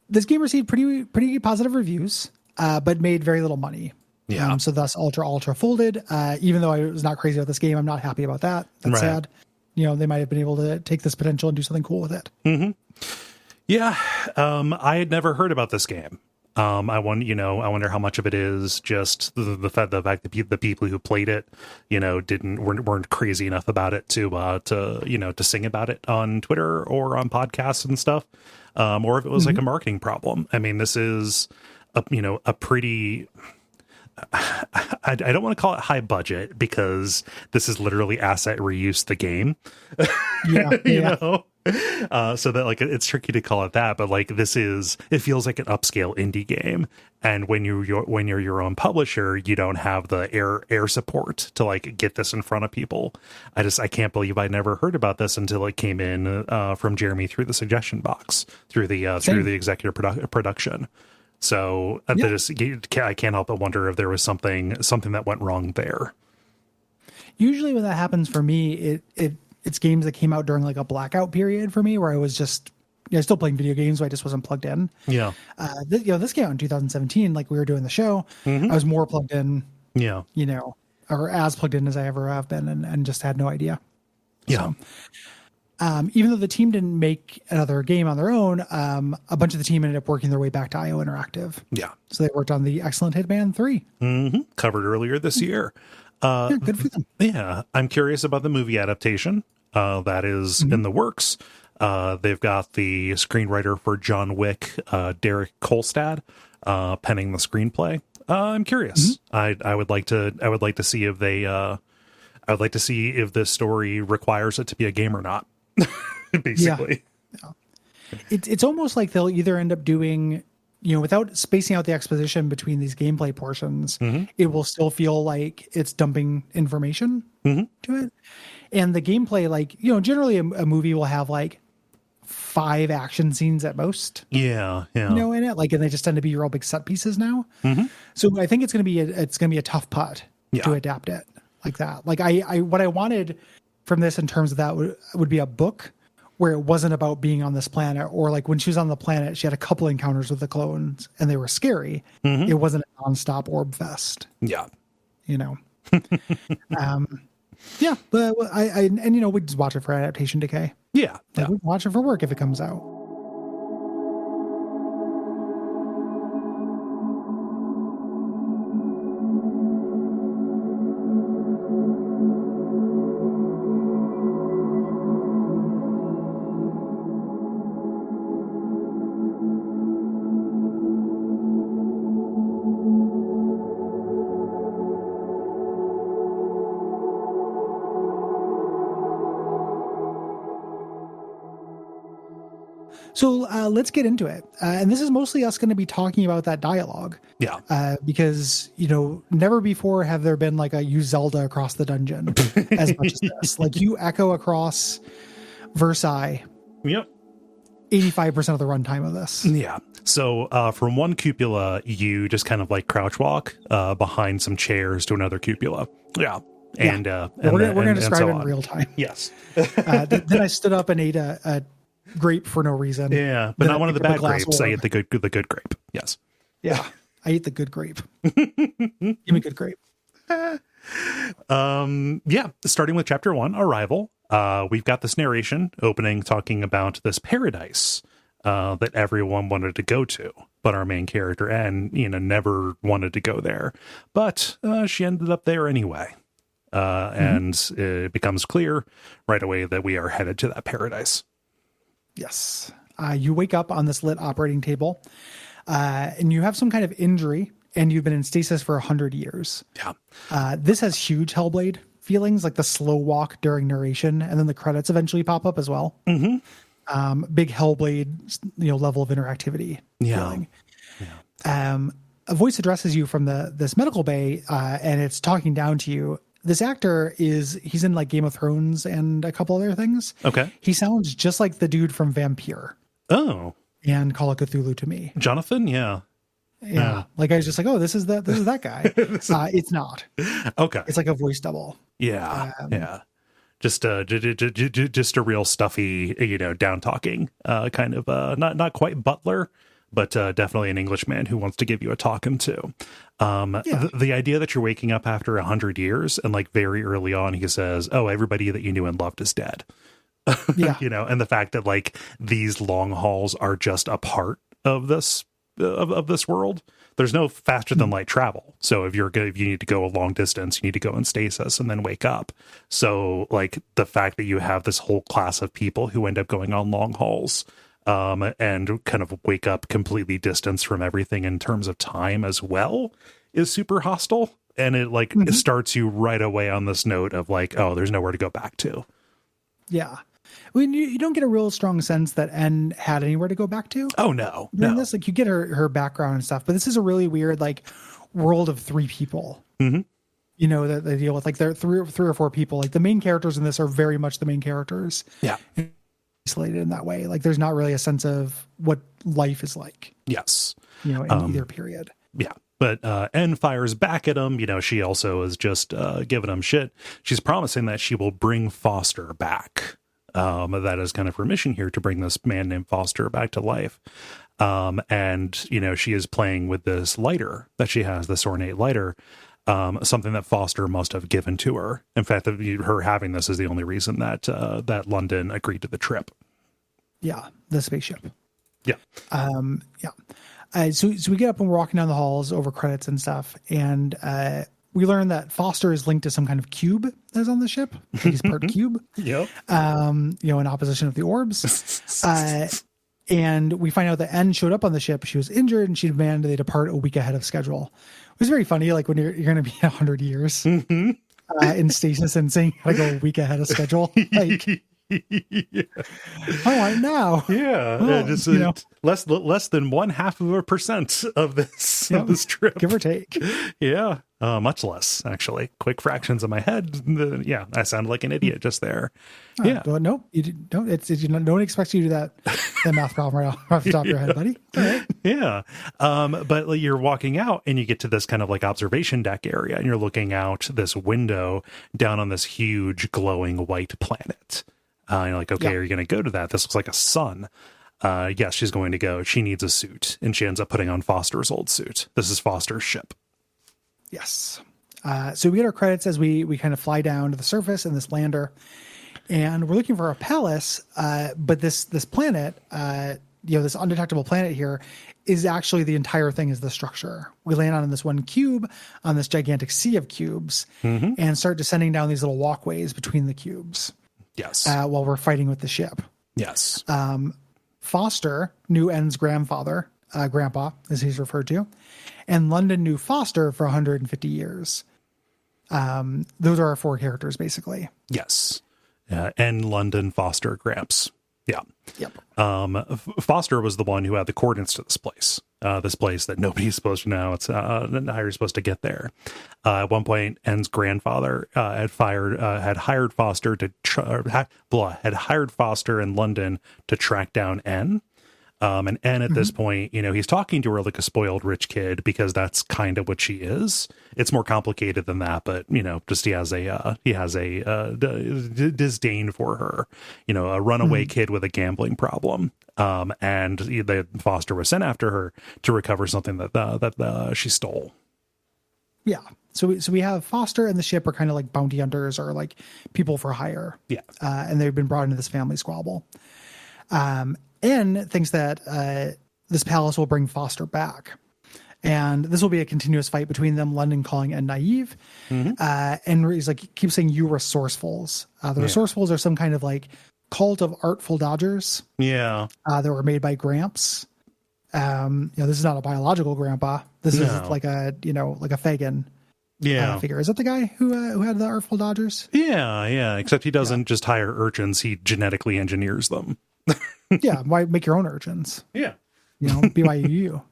This game received pretty positive reviews, but made very little money. Yeah. So thus Ultra folded. Even though I was not crazy about this game, I'm not happy about that. That's sad. You know, they might have been able to take this potential and do something cool with it. Mm-hmm. Yeah. I had never heard about this game. I wonder how much of it is just the fact that the people who played it, weren't crazy enough about it to sing about it on Twitter or on podcasts and stuff, or if it was like a marketing problem. I mean, this is a pretty. I don't want to call it high budget because this is literally asset reuse the game. you know. So that like it's tricky to call it that, but like it feels like an upscale indie game, and when you're your own publisher, you don't have the air support to like get this in front of people. I can't believe I never heard about this until it came in from Jeremy through the suggestion box through the executive production. So I can't help but wonder if there was something that went wrong there. Usually when that happens for me, it's games that came out during like a blackout period for me where I was just still playing video games, so I just wasn't plugged in. Yeah. This came out in 2017, like we were doing the show. Mm-hmm. I was more plugged in. Yeah. Or as plugged in as I ever have been, and just had no idea. Yeah. So, even though the team didn't make another game on their own, a bunch of the team ended up working their way back to IO Interactive. Yeah. So they worked on the excellent Hitman 3. Mm-hmm. Covered earlier this year. Good for them. Yeah, I'm curious about the movie adaptation that is in the works. They've got the screenwriter for John Wick, Derek Kolstad, penning the screenplay. I'm curious. I would like to see if they. I would like to see if this story requires it to be a game or not. Basically, yeah. It's almost like they'll either end up doing. Without spacing out the exposition between these gameplay portions, it will still feel like it's dumping information to it. And the gameplay, like, generally a movie will have like 5 action scenes at most. Yeah. You know, in it, like, and they just tend to be real big set pieces now. So I think it's going to be a tough putt to adapt it like that. Like what I wanted from this in terms of that would be a book where it wasn't about being on this planet, or like when she was on the planet, she had a couple encounters with the clones and they were scary. It wasn't a nonstop orb fest. Yeah. You know? Yeah, but and you know, we'd just watch it for adaptation decay. Yeah. Like, we'd watch it for work if it comes out. So let's get into it. And this is mostly us going to be talking about that dialogue. Yeah. Because, you know, never before have there been like a you Zelda across the dungeon as much as this. Like, you echo across Versailles. Yep. 85% of the runtime of this. Yeah. So from one cupola, you just kind of like crouch walk behind some chairs to another cupola. Yeah. And, we're going to describe it in real time. Yes. Then I stood up and ate a grape for no reason. Yeah, but not one of the bad grapes. I ate the good grape. Yes. Yeah, I ate the good grape. Give me good grape. Yeah, starting with chapter 1, Arrival. We've got this narration opening talking about this paradise that everyone wanted to go to, but our main character Anne, you know, never wanted to go there. But she ended up there anyway. And it becomes clear right away that we are headed to that paradise. Yes. You wake up on this lit operating table, and you have some kind of injury, and you've been in stasis for 100 years. Yeah. This has huge Hellblade feelings, like the slow walk during narration, and then the credits eventually pop up as well. Big Hellblade, you know, level of interactivity feeling. Yeah. A voice addresses you from this medical bay, and it's talking down to you. This actor he's in like Game of Thrones and a couple other things. Okay. He sounds just like the dude from Vampire. Oh. And Call of Cthulhu to me. Jonathan? Yeah. Yeah. Like, I was just like, oh, this is that guy. It's not. Okay. It's like a voice double. Yeah. Yeah. Just a real stuffy, you know, down talking, kind of, not quite butler, but definitely an Englishman who wants to give you a talking to. The idea that you're waking up after 100 years and like very early on, he says, oh, everybody that you knew and loved is dead. Yeah. You know, and the fact that like these long hauls are just a part of this, of this world. There's no faster than light travel. So if you need to go a long distance, you need to go in stasis and then wake up. So like the fact that you have this whole class of people who end up going on long hauls, and kind of wake up completely distanced from everything in terms of time as well is super hostile. And it like it starts you right away on this note of like, oh, there's nowhere to go back to. Yeah. I mean, you don't get a real strong sense that N had anywhere to go back to. Oh, no. During this, like, you get her background and stuff, but this is a really weird, like, world of 3 people. You know, that they deal with, like, there are three or four people. Like, the main characters in this are very much the main characters. Yeah. Isolated in that way. Like, there's not really a sense of what life is like. Yes. You know, in either period. Yeah. But N fires back at him. You know, she also is just giving him shit. She's promising that she will bring Foster back. That is kind of her mission here, to bring this man named Foster back to life. And, you know, she is playing with this lighter that she has, this ornate lighter, something that Foster must have given to her. In fact, her having this is the only reason that that London agreed to the trip. Yeah, the spaceship. Yeah. So we get up and we're walking down the halls over credits and stuff, and we learn that Foster is linked to some kind of cube that's on the ship. Like, he's part cube. Yep. You know, in opposition of the orbs. And we find out that N showed up on the ship. She was injured, and she demanded they depart a week ahead of schedule. It was very funny, like when you're going to be 100 years in stasis and saying you got to go a week ahead of schedule. Like, Yeah. I want it now. Yeah, well, just you know, less than 0.5% of this yeah, of this trip, give or take. Yeah, Much less, actually. Quick fractions in my head. Yeah, I sound like an idiot just there. Yeah. Well, no, don't. No one expects you to do that math problem right off the top of your head, buddy. All right. Yeah. But you're walking out and you get to this kind of like observation deck area, and you're looking out this window down on this huge glowing white planet. You're like, okay, are you going to go to that? This looks like a sun. Yes, she's going to go. She needs a suit, and she ends up putting on Foster's old suit. This is Foster's ship. Yes. So we get our credits as we kind of fly down to the surface in this lander, and we're looking for a palace. But this planet, this undetectable planet here, is actually the entire thing is the structure. We land on this one cube on this gigantic sea of cubes, and start descending down these little walkways between the cubes. Yes. While we're fighting with the ship. Yes. Foster knew N's grandfather, grandpa, as he's referred to, and London knew Foster for 150 years. Those are our four characters, basically. Yes. N, London, Foster, Gramps. Yeah. Yep. Foster was the one who had the coordinates to this place that nobody's supposed to know. It's how you're supposed to get there. At one point, N's grandfather had hired Foster had hired Foster in London to track down N. And N at this point, he's talking to her like a spoiled rich kid, because that's kind of what she is. It's more complicated than that, but just he has a disdain for her, a runaway kid with a gambling problem. And the Foster was sent after her to recover something that she stole. Yeah. So we have Foster and the ship are kind of like bounty hunters or like people for hire. Yeah. And they've been brought into this family squabble. N thinks that this palace will bring Foster back. And this will be a continuous fight between them, London calling N naive. And he's like, keeps saying, you resourcefuls. The resourcefuls are some kind of like cult of artful dodgers. Yeah. That were made by Gramps. This is not a biological grandpa. This is like a Fagin. Yeah. Figure. Is that the guy who had the artful dodgers? Yeah. Except he doesn't just hire urchins. He genetically engineers them. Yeah. Why make your own urchins? Yeah. BYU.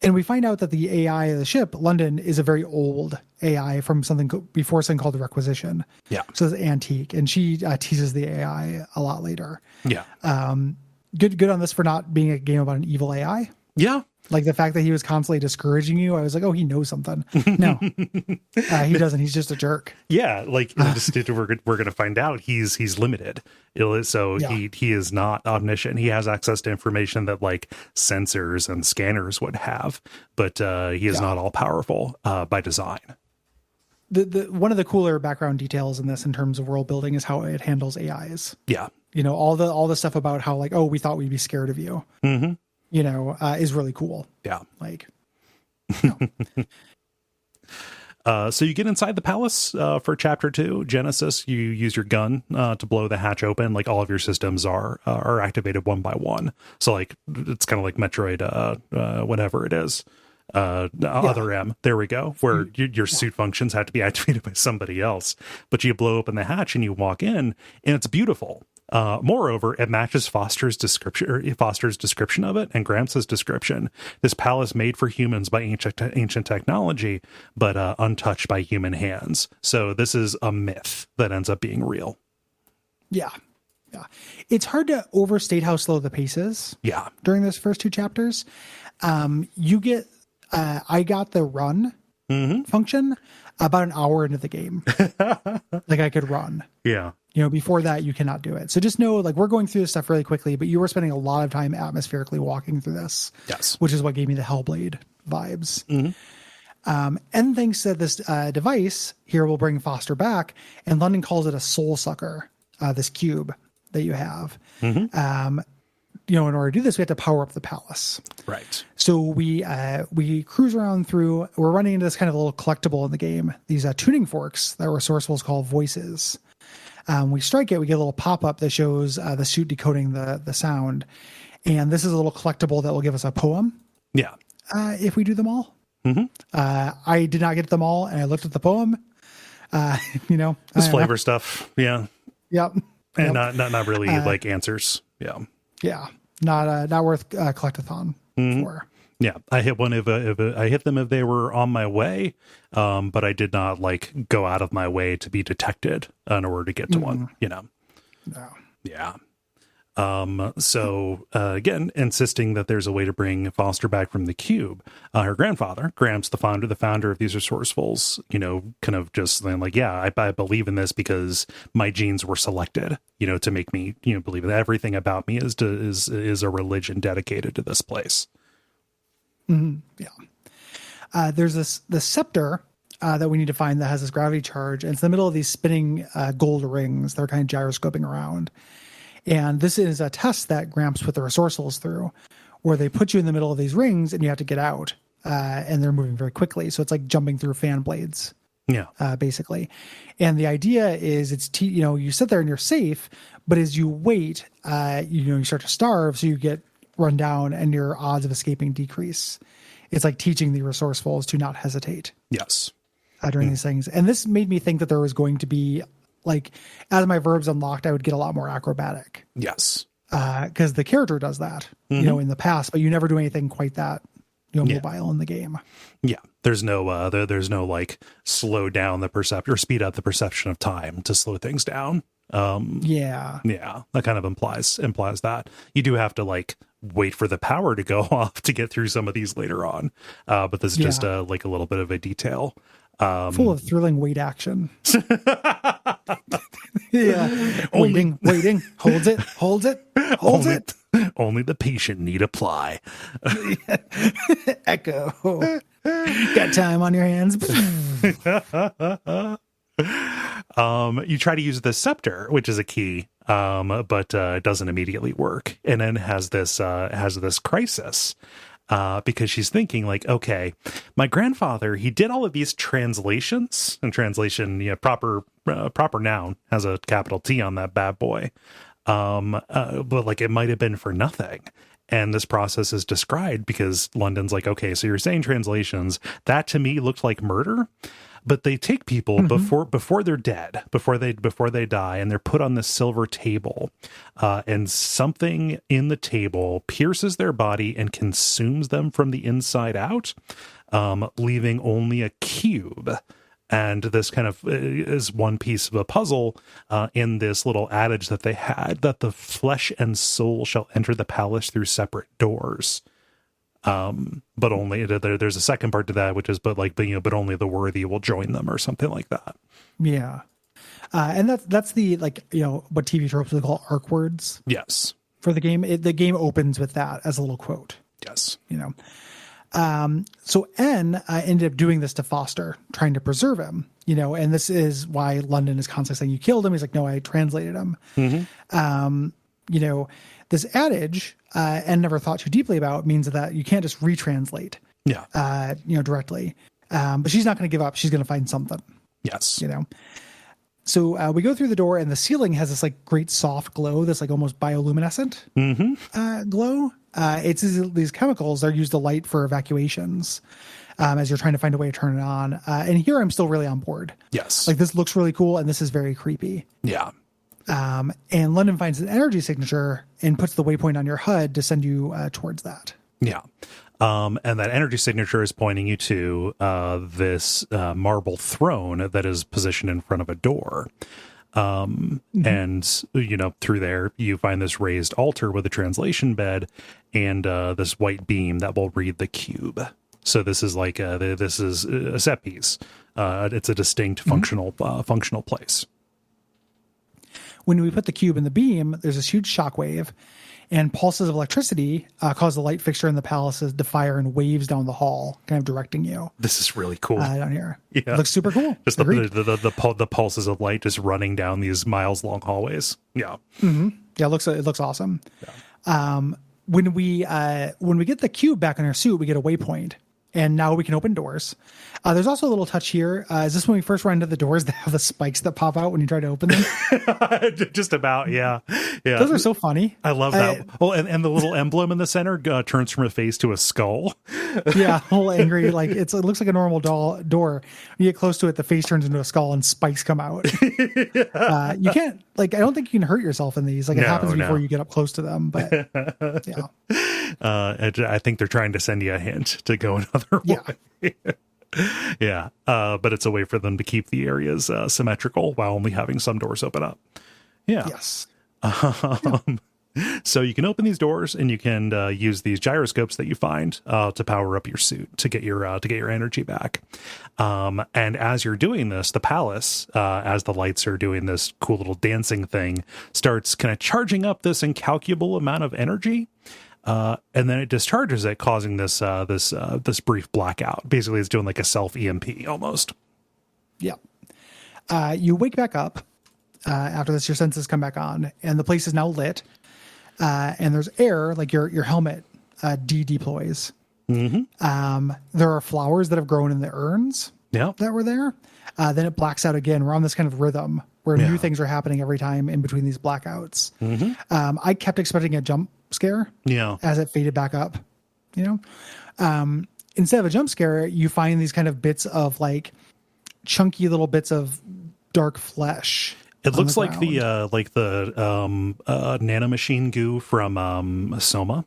And we find out that the AI of the ship, London, is a very old AI from something called the Requisition. Yeah. So it's antique, and she teases the AI a lot later. Yeah. Good on this for not being a game about an evil AI. Yeah. Like the fact that he was constantly discouraging you, I was like, oh, he knows something. No, he doesn't. He's just a jerk. Yeah, like we're going to find out he's limited. So he is not omniscient. He has access to information that like sensors and scanners would have, but he is not all powerful by design. The one of the cooler background details in this in terms of world building is how it handles AIs. Yeah, all the stuff about how like, oh, we thought we'd be scared of you. Is really cool. Yeah. Like, so you get inside the palace for chapter 2, Genesis. You use your gun to blow the hatch open. Like all of your systems are activated one by one. So like it's kind of like Metroid, whatever it is. Other M. There we go. Where your suit functions have to be activated by somebody else. But you blow open the hatch and you walk in, and it's beautiful. Moreover, it matches Foster's description of it and Gramps' description. This palace made for humans by ancient technology, but untouched by human hands. So this is a myth that ends up being real. Yeah. It's hard to overstate how slow the pace is. Yeah. During those first 2 chapters, you get. I got the run function about an hour into the game. Like I could run. Yeah. Before that, you cannot do it. So just know, like, we're going through this stuff really quickly, but you were spending a lot of time atmospherically walking through this. Yes. Which is what gave me the Hellblade vibes. And thinks that this device here will bring Foster back, and London calls it a soul sucker, this cube that you have. In order to do this, we have to power up the palace. Right. So we cruise around through. We're running into this kind of little collectible in the game. These tuning forks that resourcefuls call voices. We strike it. We get a little pop up that shows the suit decoding the sound, and this is a little collectible that will give us a poem. Yeah. If we do them all. I did not get them all, and I looked at the poem. This flavor stuff. Yeah. Yep. And not really like answers. Yeah. Yeah. Not worth collectathon for. Yeah, I hit one if I hit them if they were on my way, but I did not like go out of my way to be detected in order to get to one. You know. No. Yeah. So again, insisting that there's a way to bring Foster back from the cube. Her grandfather, Gramps, the founder of these resourcefuls, you know, kind of just then like, yeah, I believe in this because my genes were selected, you know, to make me, you know, believe that everything about me is a religion dedicated to this place. Mm-hmm. Yeah. There's the scepter that we need to find that has this gravity charge, and it's in the middle of these spinning gold rings that are kind of gyroscoping around. And this is a test that Gramps put the resourcefuls through, where they put you in the middle of these rings and you have to get out, and they're moving very quickly. So it's like jumping through fan blades, basically. And the idea is you know, you sit there and you're safe, but as you wait, you know, you start to starve, so you get run down and your odds of escaping decrease. It's like teaching the resourcefuls to not hesitate. Yes. During these things. And this made me think that there was going to be, like, as my verbs unlocked, I would get a lot more acrobatic. Yes. Because the character does that, you know, in the past, but you never do anything quite that, you know, mobile in the game. Yeah. There's no, there's no like slow down the perception or speed up the perception of time to slow things down. Yeah, that kind of implies that you do have to like wait for the power to go off to get through some of these later on. But this is just like a little bit of a detail. Full of thrilling wait action. Yeah. Waiting. Holds it. Only the patient need apply. Echo. Got time on your hands. You try to use the scepter, which is a key, but it doesn't immediately work. And then has this crisis. Because she's thinking like, okay, my grandfather, he did all of these translations, and translation, proper noun has a capital T on that bad boy. But like it might have been for nothing. And this process is described because London's like, okay, so you're saying translations, that to me looked like murder. But they take people before they're dead, before they die, and they're put on this silver table, and something in the table pierces their body and consumes them from the inside out, leaving only a cube. And this kind of is one piece of a puzzle in this little adage that they had, that the flesh and soul shall enter the palace through separate doors. But only there's a second part to that, which is, but only the worthy will join them or something like that. Yeah. And that's the, like, you know, what TV tropes we call arc words. Yes. For the game. The game opens with that as a little quote. Yes. You know? So N ended up doing this to Foster, trying to preserve him, you know, and this is why London is constantly saying, you killed him. He's like, no, I translated him. You know, this adage, and never thought too deeply about, means that you can't just retranslate, you know, directly. But she's not going to give up. She's going to find something. Yes. You know? So we go through the door, and the ceiling has this like great soft glow, this like almost bioluminescent glow. It's these chemicals are used to light for evacuations as you're trying to find a way to turn it on. And here I'm still really on board. Yes. Like this looks really cool, and this is very creepy. Yeah. And London finds an energy signature and puts the waypoint on your HUD to send you towards that. Yeah. And that energy signature is pointing you to this marble throne that is positioned in front of a door. And, you know, through there, you find this raised altar with a translation bed and this white beam that will read the cube. So this is like this is a set piece. It's a distinct functional place. When we put the cube in the beam, there's this huge shockwave, and pulses of electricity cause the light fixture in the palace to fire in waves down the hall, kind of directing you. This is really cool. Down here. Yeah. It looks super cool. Just the pulses of light just running down these miles long hallways. Yeah. Yeah, it looks awesome. Yeah. When we get the cube back in our suit, we get a waypoint. And now we can open doors. There's also a little touch here. Is this when we first run into the doors that have the spikes that pop out when you try to open them? Just about, yeah. Those are so funny. I love that. And the little emblem in the center turns from a face to a skull. Yeah, a little angry. Like it looks like a normal door. You get close to it, the face turns into a skull and spikes come out. You can't, I don't think you can hurt yourself in these. It happens before you get up close to them. But yeah. I think they're trying to send you a hint to go another way. Yeah, but it's a way for them to keep the areas symmetrical while only having some doors open up. Yeah. Yes. So you can open these doors and you can use these gyroscopes that you find to power up your suit to get your energy back. And as you're doing this, the palace, as the lights are doing this cool little dancing thing, starts kind of charging up this incalculable amount of energy. And then it discharges it, causing this brief blackout. Basically, it's doing like a self EMP almost. Yeah. You wake back up after this. Your senses come back on, and the place is now lit. And there's air, like your helmet deploys. Mm-hmm. There are flowers that have grown in the urns that were there. Then it blacks out again. We're on this kind of rhythm where new things are happening every time in between these blackouts. Mm-hmm. I kept expecting a jump scare as it faded back up. Instead of a jump scare, you find these kind of bits of chunky little bits of dark flesh. It looks like the nanomachine goo from Soma.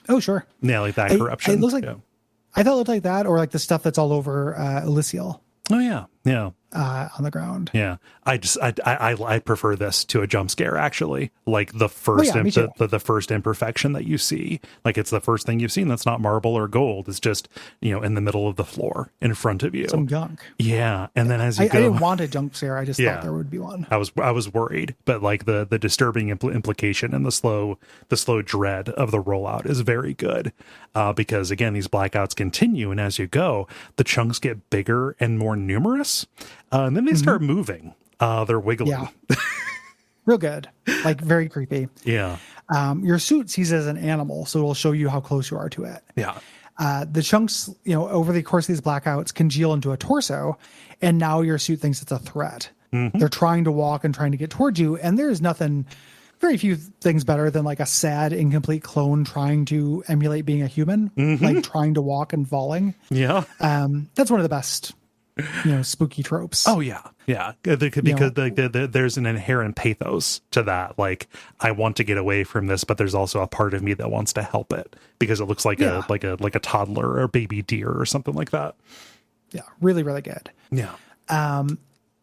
Oh, sure. Yeah, like that corruption. It looks like I thought it looked like that, or like the stuff that's all over Elysial. Oh yeah. On the ground. Yeah, I prefer this to a jump scare, actually. Like the first the first imperfection that you see, like it's the first thing you've seen that's not marble or gold. It's just in the middle of the floor in front of you, some gunk. Yeah, and then as you go, I didn't want a jump scare. I just thought there would be one. I was worried, but like the disturbing implication and the slow dread of the rollout is very good, because again these blackouts continue, and as you go, the chunks get bigger and more numerous. And then they start moving. They're wiggling. Yeah. Real good. Like very creepy. Yeah. Your suit sees it as an animal, so it'll show you how close you are to it. Yeah. The chunks, over the course of these blackouts congeal into a torso, and now your suit thinks it's a threat. Mm-hmm. They're trying to walk and trying to get towards you, and there's very few things better than like a sad, incomplete clone trying to emulate being a human, like trying to walk and falling. Yeah. That's one of the best spooky tropes. Oh yeah, because there's an inherent pathos to that. Like, I want to get away from this, but there's also a part of me that wants to help it because it looks like a toddler or a baby deer or something like that. Yeah, really, really good. Yeah.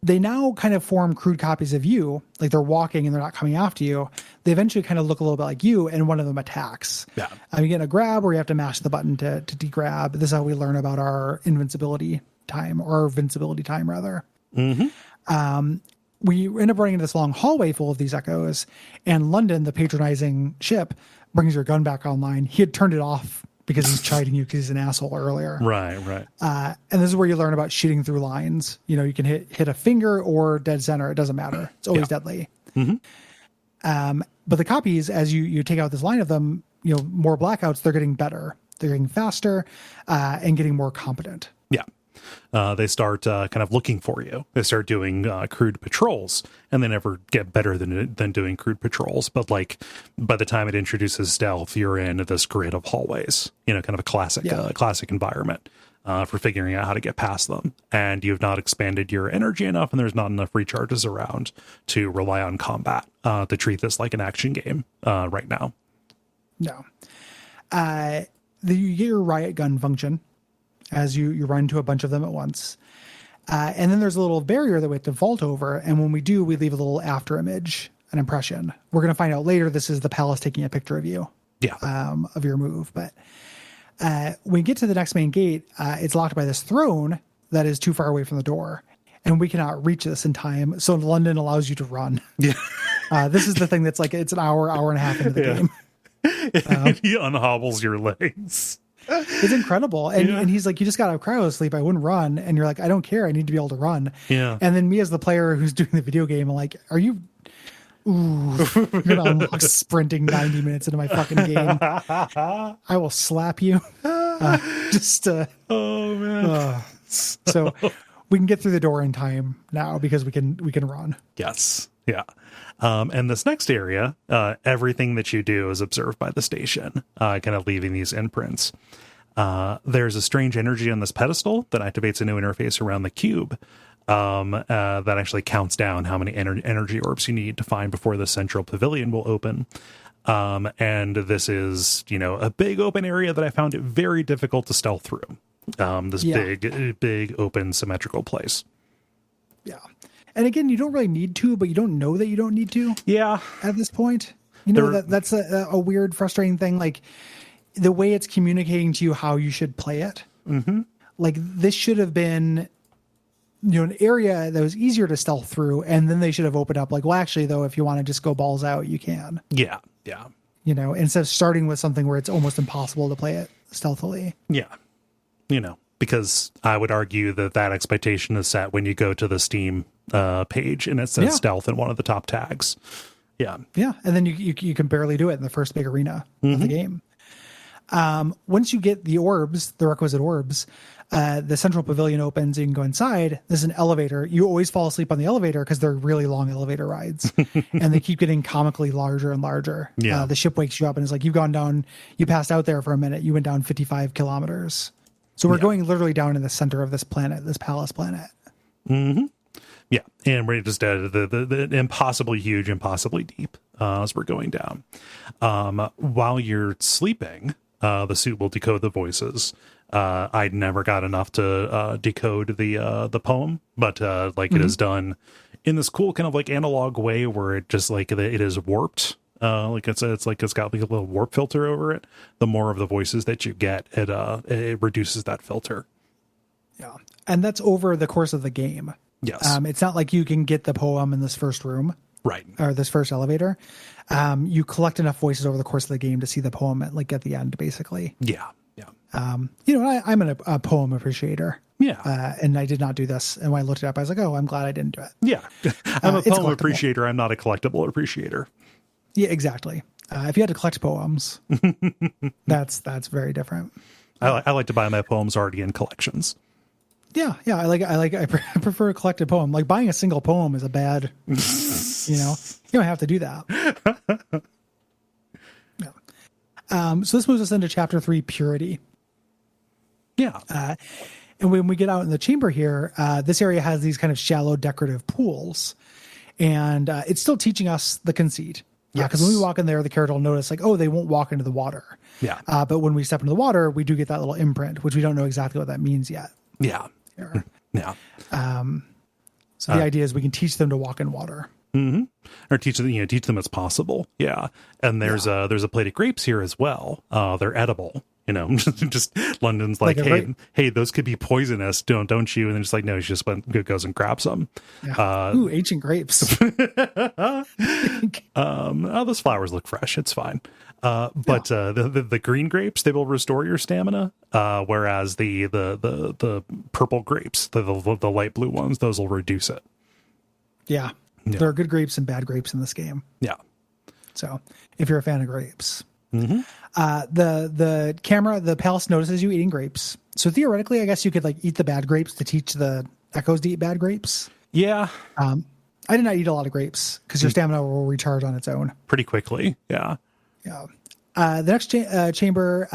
They now kind of form crude copies of you, like they're walking and they're not coming after you. They eventually kind of look a little bit like you, and one of them attacks. Yeah. You get a grab where you have to mash the button to degrab. This is how we learn about our invincibility time, or invincibility time rather. Mm-hmm. We end up running into this long hallway full of these echoes, and London, the patronizing ship, brings your gun back online. He had turned it off because he's chiding you because he's an asshole earlier. Right. And this is where you learn about shooting through lines. You can hit a finger or dead center. It doesn't matter. It's always deadly. Mm-hmm. But the copies, as you take out this line of them, more blackouts, they're getting better. They're getting faster and getting more competent. Yeah. They start kind of looking for you. They start doing crude patrols, and they never get better than doing crude patrols. But like by the time it introduces stealth, you're in this grid of hallways. Kind of a classic environment for figuring out how to get past them. And you've not expanded your energy enough, and there's not enough recharges around to rely on combat to treat this like an action game right now. No. You get your riot gun function as you run into a bunch of them at once. And then there's a little barrier that we have to vault over. And when we do, we leave a little after image, an impression. We're going to find out later this is the palace taking a picture of you. Yeah. Of your move. But when we get to the next main gate, it's locked by this throne that is too far away from the door. And we cannot reach this in time. So London allows you to run. Yeah. This is the thing that's like, it's an hour and a half into the game. He unhobbles your legs. It's incredible. And he's like, you just got out of cryo sleep. I wouldn't run. And you're like, I don't care. I need to be able to run. Yeah. And then me as the player who's doing the video game, I'm like, are you Ooh, you're gonna unlock sprinting 90 minutes into my fucking game. I will slap you. Oh man. So we can get through the door in time now because we can run. Yes. Yeah. And this next area, everything that you do is observed by the station, kind of leaving these imprints. There's a strange energy on this pedestal that activates a new interface around the cube. That actually counts down how many energy orbs you need to find before the central pavilion will open. And this is, a big open area that I found it very difficult to stealth through. Big open symmetrical place. Yeah. And again, you don't really need to, but you don't know that you don't need to. Yeah. At this point, that's a weird, frustrating thing. Like the way it's communicating to you how you should play it. Mm-hmm. Like this should have been, an area that was easier to stealth through. And then they should have opened up like, well, actually though, if you want to just go balls out, you can. Yeah. Yeah. Instead of starting with something where it's almost impossible to play it stealthily. Yeah. Because I would argue that expectation is set when you go to the Steam page and it says stealth in one of the top tags. Yeah. Yeah. And then you can barely do it in the first big arena of the game. Once you get the orbs, the requisite orbs, the central pavilion opens, you can go inside. There's an elevator. You always fall asleep on the elevator because they're really long elevator rides and they keep getting comically larger and larger. Yeah. The ship wakes you up and it's like, you passed out there for a minute. You went down 55 kilometers. So we're going literally down in the center of this planet, this palace planet. Mm-hmm. Yeah. And we're just the impossibly huge, impossibly deep as we're going down. While you're sleeping, the suit will decode the voices. I'd never got enough to decode the poem, but it is done in this cool kind of like analog way where it just like it is warped. It's got like a little warp filter over it. The more of the voices that you get, it reduces that filter. Yeah. And that's over the course of the game. Yes. It's not like you can get the poem in this first room. Right. Or this first elevator. You collect enough voices over the course of the game to see the poem at the end, basically. Yeah. Yeah. I'm a poem appreciator. Yeah. And I did not do this. And when I looked it up, I was like, oh, I'm glad I didn't do it. Yeah. I'm a poem appreciator. I'm not a collectible appreciator. Yeah, exactly. If you had to collect poems, that's very different. I like to buy my poems already in collections. Yeah. I prefer a collected poem. Like buying a single poem is a bad, you don't have to do that. Yeah. So this moves us into chapter 3, purity. Yeah. And when we get out in the chamber here, this area has these kind of shallow decorative pools, and it's still teaching us the conceit. Yeah, because when we walk in there, the character will notice like, oh, they won't walk into the water. Yeah. But when we step into the water, we do get that little imprint, which we don't know exactly what that means yet. Yeah. Yeah. So the idea is we can teach them to walk in water. Mm-hmm. Or teach them it's possible. Yeah. And there's a plate of grapes here as well. They're edible. Just London's like hey, those could be poisonous. Don't you? And then just like, no, she just goes and grabs them. Yeah. Ooh, ancient grapes. Those flowers look fresh. It's fine. But the green grapes, they will restore your stamina. Whereas the purple grapes, the light blue ones, those will reduce it. Yeah. There are good grapes and bad grapes in this game. Yeah. So if you're a fan of grapes. Mm-hmm. The palace notices you eating grapes. So theoretically, I guess you could like eat the bad grapes to teach the echoes to eat bad grapes. Yeah. I did not eat a lot of grapes because your stamina will recharge on its own pretty quickly. Yeah. Yeah. The next chamber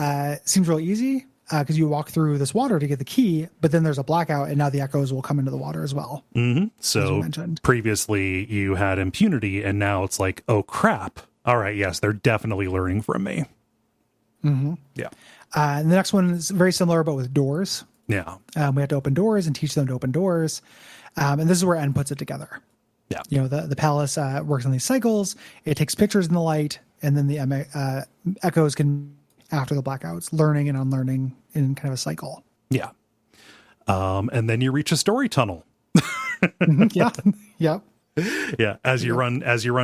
seems real easy because you walk through this water to get the key, but then there's a blackout and now the echoes will come into the water as well. Mm-hmm. So previously you had impunity and now it's like, oh crap. All right. Yes, they're definitely learning from me. Mm-hmm. Yeah. And the next one is very similar, but with doors. Yeah. We have to open doors and teach them to open doors. And this is where N puts it together. Yeah. The palace works on these cycles. It takes pictures in the light, and then the echoes can, after the blackouts, learning and unlearning in kind of a cycle. Yeah. And then you reach a story tunnel. Yeah. Yep. Yeah, as you run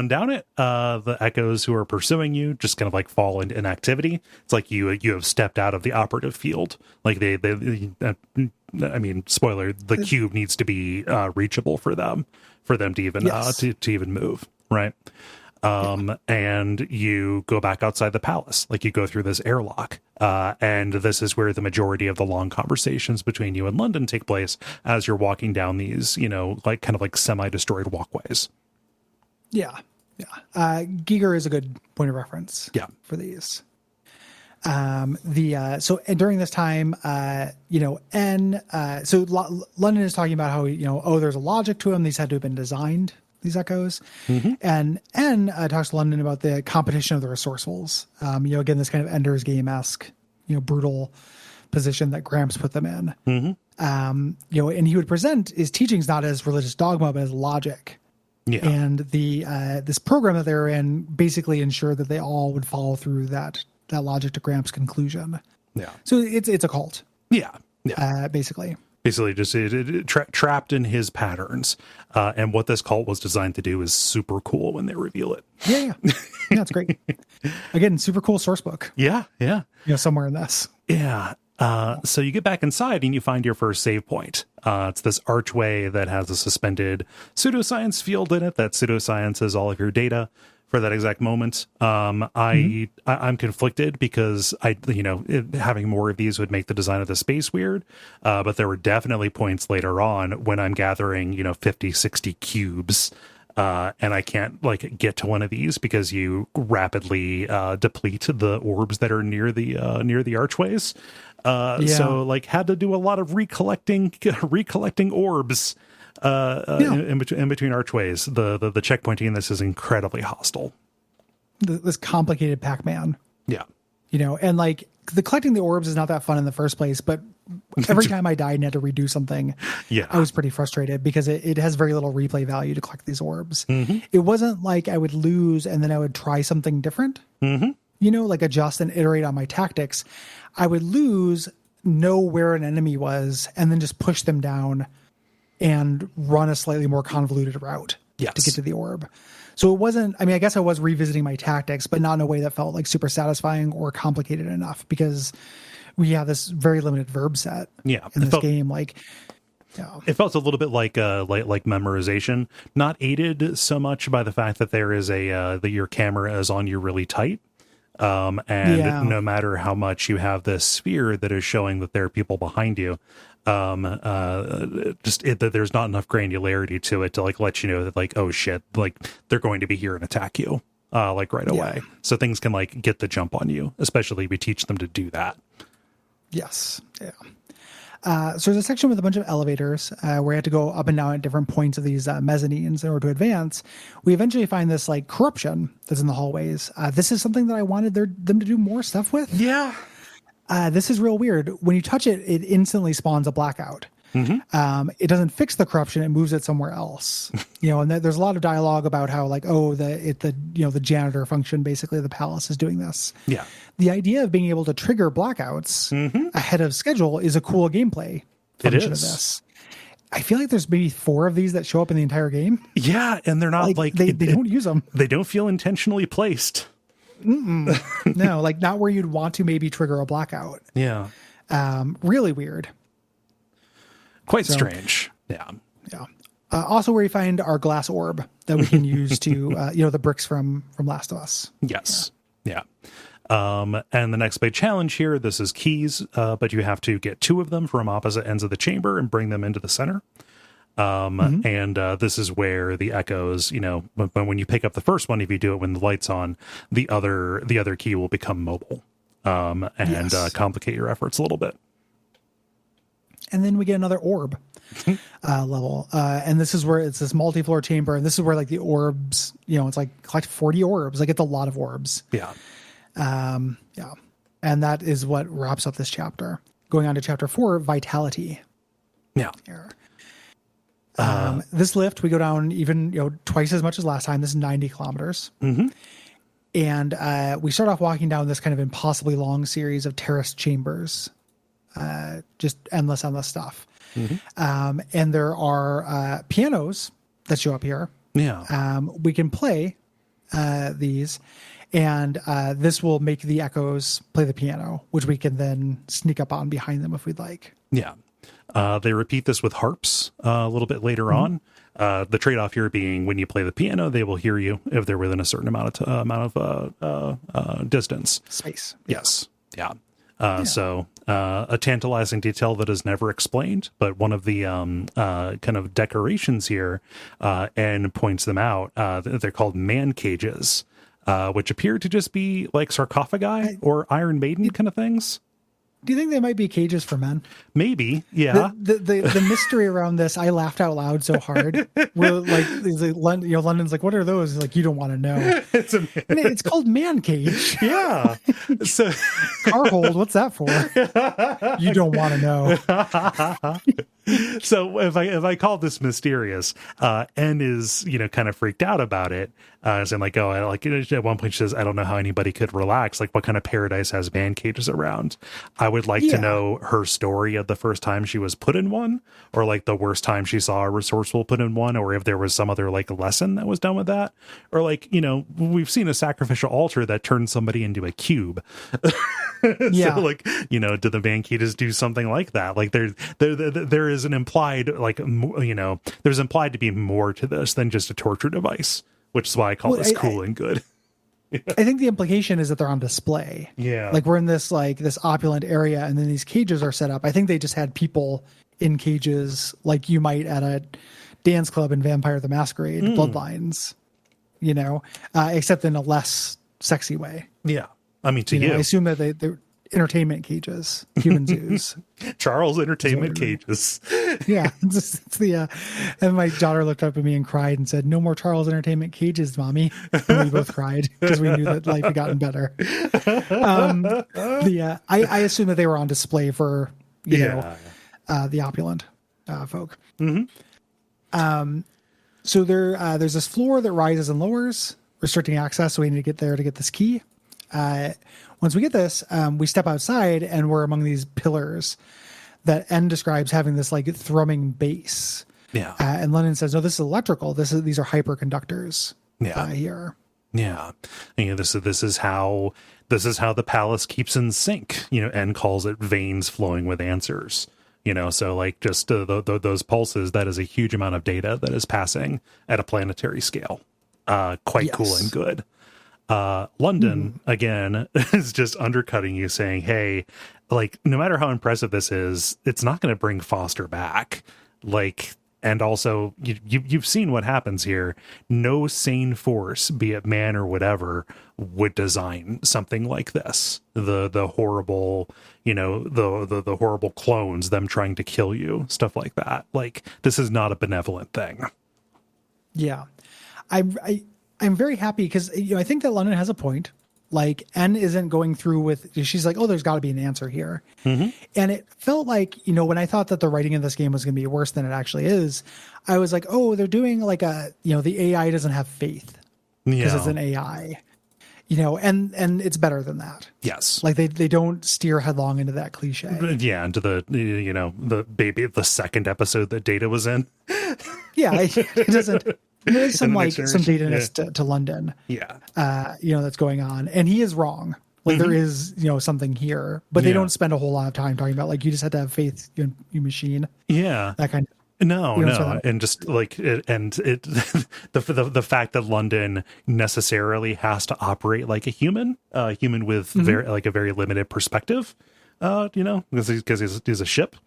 down it, the echoes who are pursuing you just kind of like fall into inactivity. It's like you have stepped out of the operative field. Like spoiler, the cube needs to be reachable for them to even to even move. right? And you go back outside the palace, like you go through this airlock. And this is where the majority of the long conversations between you and London take place as you're walking down these, you know, like kind of like semi-destroyed walkways. Yeah. Yeah. Giger is a good point of reference for these. So during this time, London is talking about how, there's a logic to them. These had to have been designed, these echoes. And N talks to London about the competition of the resourcefuls. Again, this kind of Ender's Game-esque, brutal position that Gramps put them in. And he would present his teachings not as religious dogma, but as logic. Yeah. And this program that they were in basically ensured that they all would follow through that logic to Gramps' conclusion. Yeah. So it's a cult. Yeah. Basically just trapped in his patterns. And what this cult was designed to do is super cool when they reveal it. Yeah. It's great. Again, super cool source book. Yeah. Somewhere in this. Yeah. So you get back inside and you find your first save point. It's this archway that has a suspended pseudoscience field in it. That pseudoscience is all of your data for that exact moment. I'm conflicted because having more of these would make the design of the space weird. But there were definitely points later on when I'm gathering, 50, 60 cubes. And I can't get to one of these because you rapidly deplete the orbs that are near the archways. So had to do a lot of recollecting orbs in between archways. The checkpointing in this is incredibly hostile. This complicated Pac-Man. Yeah. And the collecting the orbs is not that fun in the first place, but every time I died and had to redo something, I was pretty frustrated because it has very little replay value to collect these orbs. It wasn't like I would lose and then I would try something different, adjust and iterate on my tactics. I would lose, know where an enemy was, and then just push them down and run a slightly more convoluted route to get to the orb. So it wasn't, I guess I was revisiting my tactics, but not in a way that felt super satisfying or complicated enough because we have this very limited verb set in this game. It felt a little bit like memorization, not aided so much by the fact that there is that your camera is on you really tight. No matter how much you have this sphere that is showing that there are people behind you, that there's not enough granularity to it to let you know that oh shit, they're going to be here and attack you right away. So things can get the jump on you, especially if we teach them to do that. Yes. Yeah. So there's a section with a bunch of elevators where you have to go up and down at different points of these mezzanines in order to advance. We eventually find this corruption that's in the hallways. This is something that I wanted them to do more stuff with. Yeah. This is real weird. When you touch it, it instantly spawns a blackout. It doesn't fix the corruption; it moves it somewhere else. And there's a lot of dialogue about how the janitor function basically of the palace is doing this. Yeah, the idea of being able to trigger blackouts ahead of schedule is a cool gameplay function of this. I feel like there's maybe 4 of these that show up in the entire game. Yeah, and they're not they don't use them. They don't feel intentionally placed. No, not where you'd want to maybe trigger a blackout. Yeah, really weird. Quite strange. Yeah. Also where you find our glass orb that we can use to, the bricks from Last of Us. Yes. Yeah. And the next big challenge here, this is keys, but you have to get 2 of them from opposite ends of the chamber and bring them into the center. And this is where the echoes, when you pick up the first one, if you do it when the light's on, the other key will become mobile, and complicate your efforts a little bit. And then we get another orb level. And this is where it's this multi-floor chamber. And this is where the orbs, it's collect 40 orbs. It's a lot of orbs. Yeah. And that is what wraps up this chapter. Going on to chapter 4, Vitality. Yeah. Here. This lift, we go down even, twice as much as last time. This is 90 kilometers. And we start off walking down this kind of impossibly long series of terraced chambers. Just endless stuff. And there are pianos that show up here. Yeah. We can play these, and this will make the echoes play the piano, which we can then sneak up on behind them if we'd like. Yeah. They repeat this with harps a little bit later on. The trade-off here being when you play the piano, they will hear you if they're within a certain amount of distance. Space. Yes. Yeah. So a tantalizing detail that is never explained, but one of the kind of decorations here, and points them out. They're called man cages, which appear to just be like sarcophagi or Iron Maiden kind of things. Do you think they might be cages for men? Maybe, yeah. The mystery around this, I laughed out loud so hard. We're like, London's like, what are those? Like, you don't want to know. It's called man cage. Yeah. So car hold, what's that for? You don't want to know. So if I call this mysterious, N is, kind of freaked out about it. So I'm like, at one point she says, I don't know how anybody could relax. Like, what kind of paradise has man cages around? I would like to know her story of the first time she was put in one, or like the worst time she saw a resourceful put in one, or if there was some other like lesson that was done with that, or like, we've seen a sacrificial altar that turned somebody into a cube. Yeah. So like, do the man cages do something like that? Like there is an implied, like, there's implied to be more to this than just a torture device, which is why I call this cool and good. I think the implication is that they're on display. Yeah. Like, we're in this opulent area, and then these cages are set up. I think they just had people in cages like you might at a dance club in Vampire the Masquerade, Bloodlines, except in a less sexy way. Yeah. I mean, I assume that they're entertainment cages, human zoos. Charles Entertainment Cages. Yeah. It's the, and my daughter looked up at me and cried and said, "No more Charles Entertainment Cages, Mommy." And we both cried because we knew that life had gotten better. I assume that they were on display for, the opulent folk. Mm-hmm. So there's this floor that rises and lowers, restricting access. So we need to get there to get this key. Once we get this, we step outside and we're among these pillars that N describes having this like thrumming bass. Yeah. And Lennon says, "No, this is electrical. These are hyperconductors." Yeah. Here. Yeah. This is how the palace keeps in sync. N calls it veins flowing with answers. So like just those pulses, that is a huge amount of data that is passing at a planetary scale. Quite cool and good. London, again, is just undercutting you, saying, hey, like, no matter how impressive this is, it's not going to bring Foster back. Like, and also, you've seen what happens here. No sane force, be it man or whatever, would design something like this. The horrible, the horrible clones, them trying to kill you, stuff like that. Like, this is not a benevolent thing. Yeah. I'm very happy because, I think that London has a point. Like, N isn't going through with, she's like, oh, there's got to be an answer here. Mm-hmm. And it felt like, when I thought that the writing in this game was going to be worse than it actually is, I was like, oh, they're doing like the AI doesn't have faith because it's an AI, and it's better than that. Yes. Like they don't steer headlong into that cliche. Yeah. Into the second episode that Data was in. Yeah. It doesn't. There's some dataness to London. Yeah. That's going on. And he is wrong. Like there is, something here, but they don't spend a whole lot of time talking about like, you just had to have faith in your machine. Yeah. That kind of. No. And just like, the fact that London necessarily has to operate like a human with a very limited perspective, because he's a ship.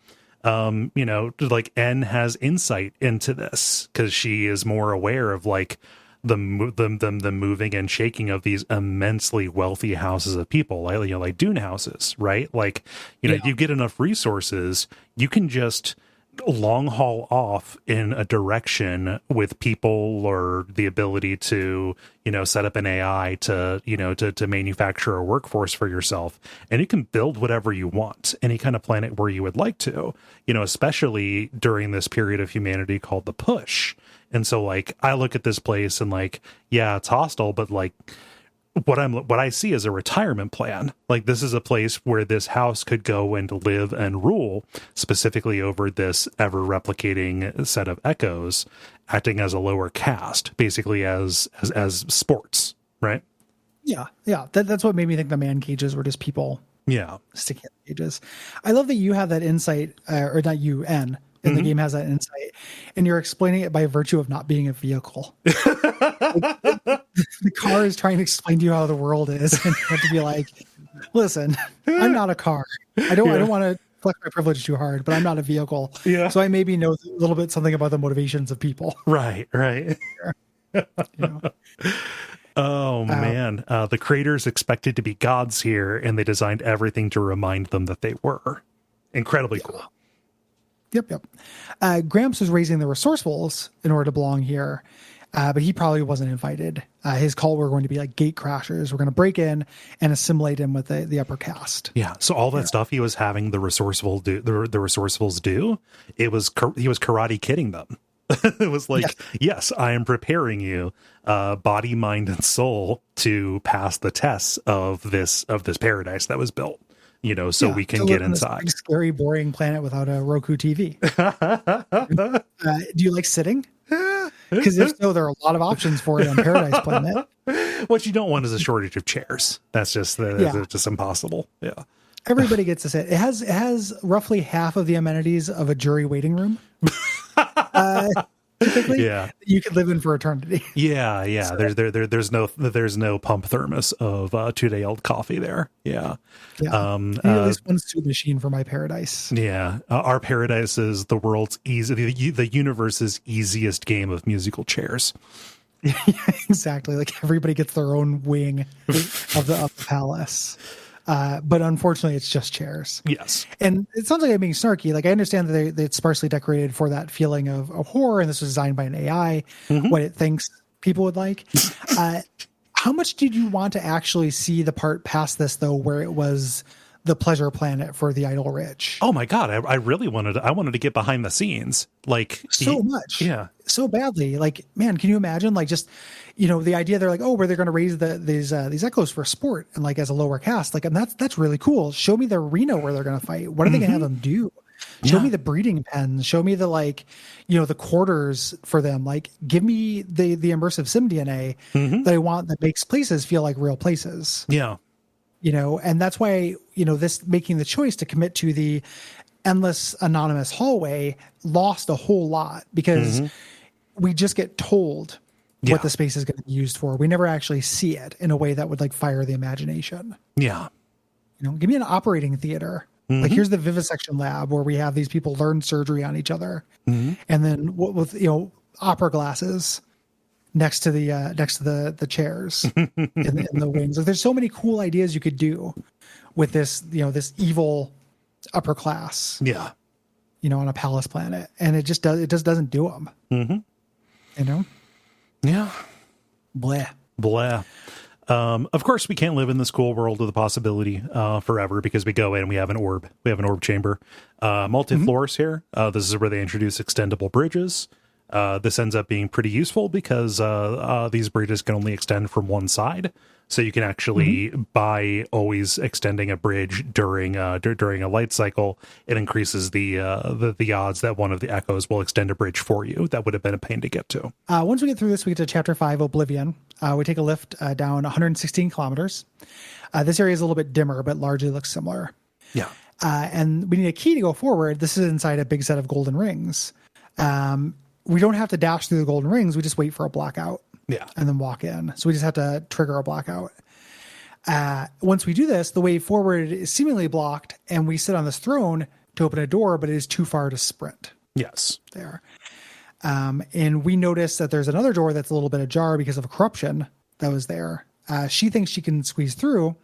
Like N has insight into this because she is more aware of like the moving and shaking of these immensely wealthy houses of people, like Dune houses, right? Like, you get enough resources, you can just long haul off in a direction with people or the ability to, set up an AI to manufacture a workforce for yourself. And you can build whatever you want, any kind of planet where you would like to, especially during this period of humanity called the push. And so like, I look at this place and like, yeah, it's hostile, but like, what I see is a retirement plan. Like this is a place where this house could go and live and rule, specifically over this ever replicating set of echoes, acting as a lower caste, basically as sports, right? Yeah. That's what made me think the man cages were just people. Yeah, sticking in cages. I love that you have that insight, or not you, N, and the game has that insight, and you're explaining it by virtue of not being a vehicle. The car is trying to explain to you how the world is, and you have to be like, listen, I'm not a car. I don't want to flex my privilege too hard, but I'm not a vehicle. Yeah. So I maybe know a little bit something about the motivations of people. Right. You know? Oh man, the creators expected to be gods here, and they designed everything to remind them that they were. Incredibly cool. Yep. Gramps was raising the resourcefuls in order to belong here, but he probably wasn't invited. His cult were going to be like gate crashers. We're going to break in and assimilate him with the upper caste. Yeah. So all that stuff he was having the resourcefuls do, he was karate kidding them. It was like, yes, I am preparing you, body, mind, and soul to pass the tests of this paradise that was built. So we can get inside. This scary, boring planet without a Roku TV. Do you like sitting? Because if so, there are a lot of options for it on Paradise Planet. What you don't want is a shortage of chairs. That's just just impossible. Yeah. Everybody gets to sit. It has roughly half of the amenities of a jury waiting room. Typically, you could live in for eternity. Yeah. So, there's no pump thermos of 2-day-old coffee there. Yeah. At least one soup machine for my paradise. Yeah. Our paradise is the world's the universe's easiest game of musical chairs. Exactly. Like everybody gets their own wing of the palace. But unfortunately, it's just chairs. Yes. And it sounds like I'm being snarky. Like I understand that it's sparsely decorated for that feeling of horror, and this was designed by an AI, what it thinks people would like. How much did you want to actually see the part past this, though, where it was the pleasure planet for the idle rich? Oh my God. I really wanted to get behind the scenes. Like so much. Yeah. So badly. Like, man, can you imagine? Like just, the idea they're like, oh, where they're going to raise these echoes for sport and like as a lower caste. Like, and that's really cool. Show me the arena where they're going to fight. What are they going to have them do? Show me the breeding pens. Show me the the quarters for them. Like, give me the immersive sim DNA that I want that makes places feel like real places. Yeah. And that's why, this making the choice to commit to the endless anonymous hallway lost a whole lot because we just get told what the space is going to be used for. We never actually see it in a way that would like fire the imagination. Yeah. Give me an operating theater. Like here's the vivisection lab where we have these people learn surgery on each other. And then with, opera glasses next to the chairs in the wings. Like there's so many cool ideas you could do with this, this evil upper class. Yeah. On a palace planet, and it just doesn't do them. Yeah. Blah. Of course, we can't live in this cool world of the possibility forever because we go in and we have an orb. We have an orb chamber. Multi-floors here. This is where they introduce extendable bridges. This ends up being pretty useful because these bridges can only extend from one side. So you can actually, by always extending a bridge during a light cycle, it increases the odds that one of the echoes will extend a bridge for you. That would have been a pain to get to. Once we get through this, we get to Chapter 5, Oblivion. We take a lift down 116 kilometers. This area is a little bit dimmer, but largely looks similar. Yeah. And we need a key to go forward. This is inside a big set of golden rings. We don't have to dash through the golden rings. We just wait for a blackout. Yeah. And then walk in. So we just have to trigger a blackout. Once we do this, the way forward is seemingly blocked, and we sit on this throne to open a door, but it is too far to sprint. Yes. There. And we notice that there's another door that's a little bit ajar because of a corruption that was there. She thinks she can squeeze through.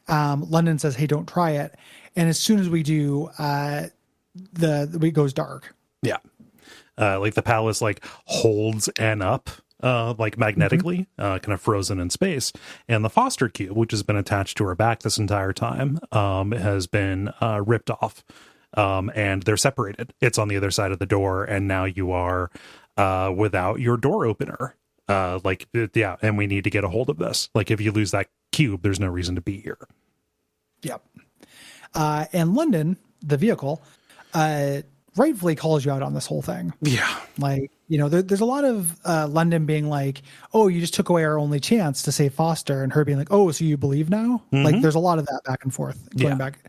London says, hey, don't try it. And as soon as we do, it goes dark. Yeah. Like the palace holds Anne up magnetically, kind of frozen in space. And the foster cube, which has been attached to her back this entire time, has been ripped off. And they're separated. It's on the other side of the door, and now you are without your door opener. And we need to get a hold of this. Like, if you lose that cube, there's no reason to be here. Yep. And London, the vehicle, rightfully calls you out on this whole thing. Yeah. Like, there's a lot of London being like, oh, you just took away our only chance to save Foster, and her being like, oh, so you believe now? Like, there's a lot of that back and forth going back.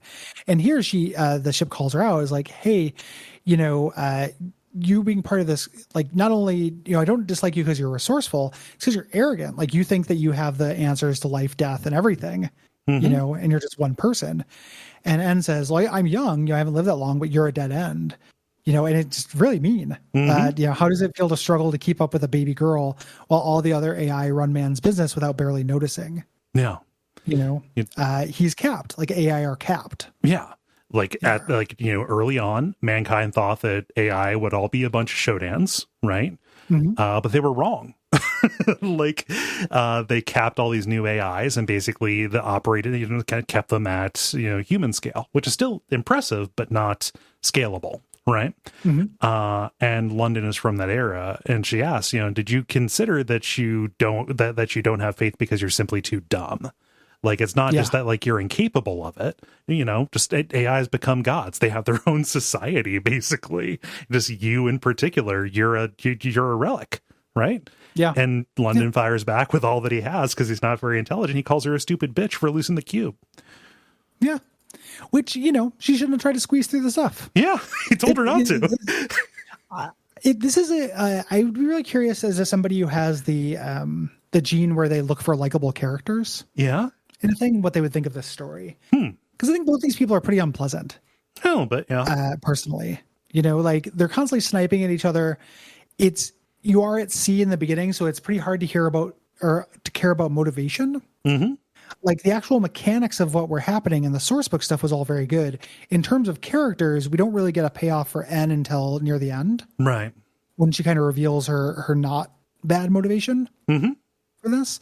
And here the ship calls her out, is like, hey, you being part of this, like, not only, I don't dislike you because you're resourceful, it's because you're arrogant. Like, you think that you have the answers to life, death, and everything, and you're just one person. And N says, well, I'm young, I haven't lived that long, but you're a dead end. And it's really mean. How does it feel to struggle to keep up with a baby girl while all the other AI run man's business without barely noticing? Yeah. He's capped. Like, AI are capped. Yeah. Early on, mankind thought that AI would all be a bunch of Shodans, right? But they were wrong. They capped all these new AIs and basically kind of kept them at, human scale, which is still impressive, but not scalable. Right. And London is from that era. And she asks, did you consider that you don't have faith because you're simply too dumb? Like, it's not just that, like, you're incapable of it, just AIs become gods. They have their own society, basically. Just you in particular, you're a relic. Right. Yeah. And London fires back with all that he has because he's not very intelligent. He calls her a stupid bitch for losing the cube. Yeah. Which, she shouldn't have tried to squeeze through the stuff. Yeah, he told her not to. I would be really curious as somebody who has the gene where they look for likable characters. Yeah. And I think what they would think of this story. Because I think both these people are pretty unpleasant. Oh, but yeah. Personally, like, they're constantly sniping at each other. You are at sea in the beginning, so it's pretty hard to hear about or to care about motivation. Like, the actual mechanics of what were happening and the source book stuff was all very good. In terms of characters, we don't really get a payoff for N until near the end. Right. When she kind of reveals her not bad motivation for this.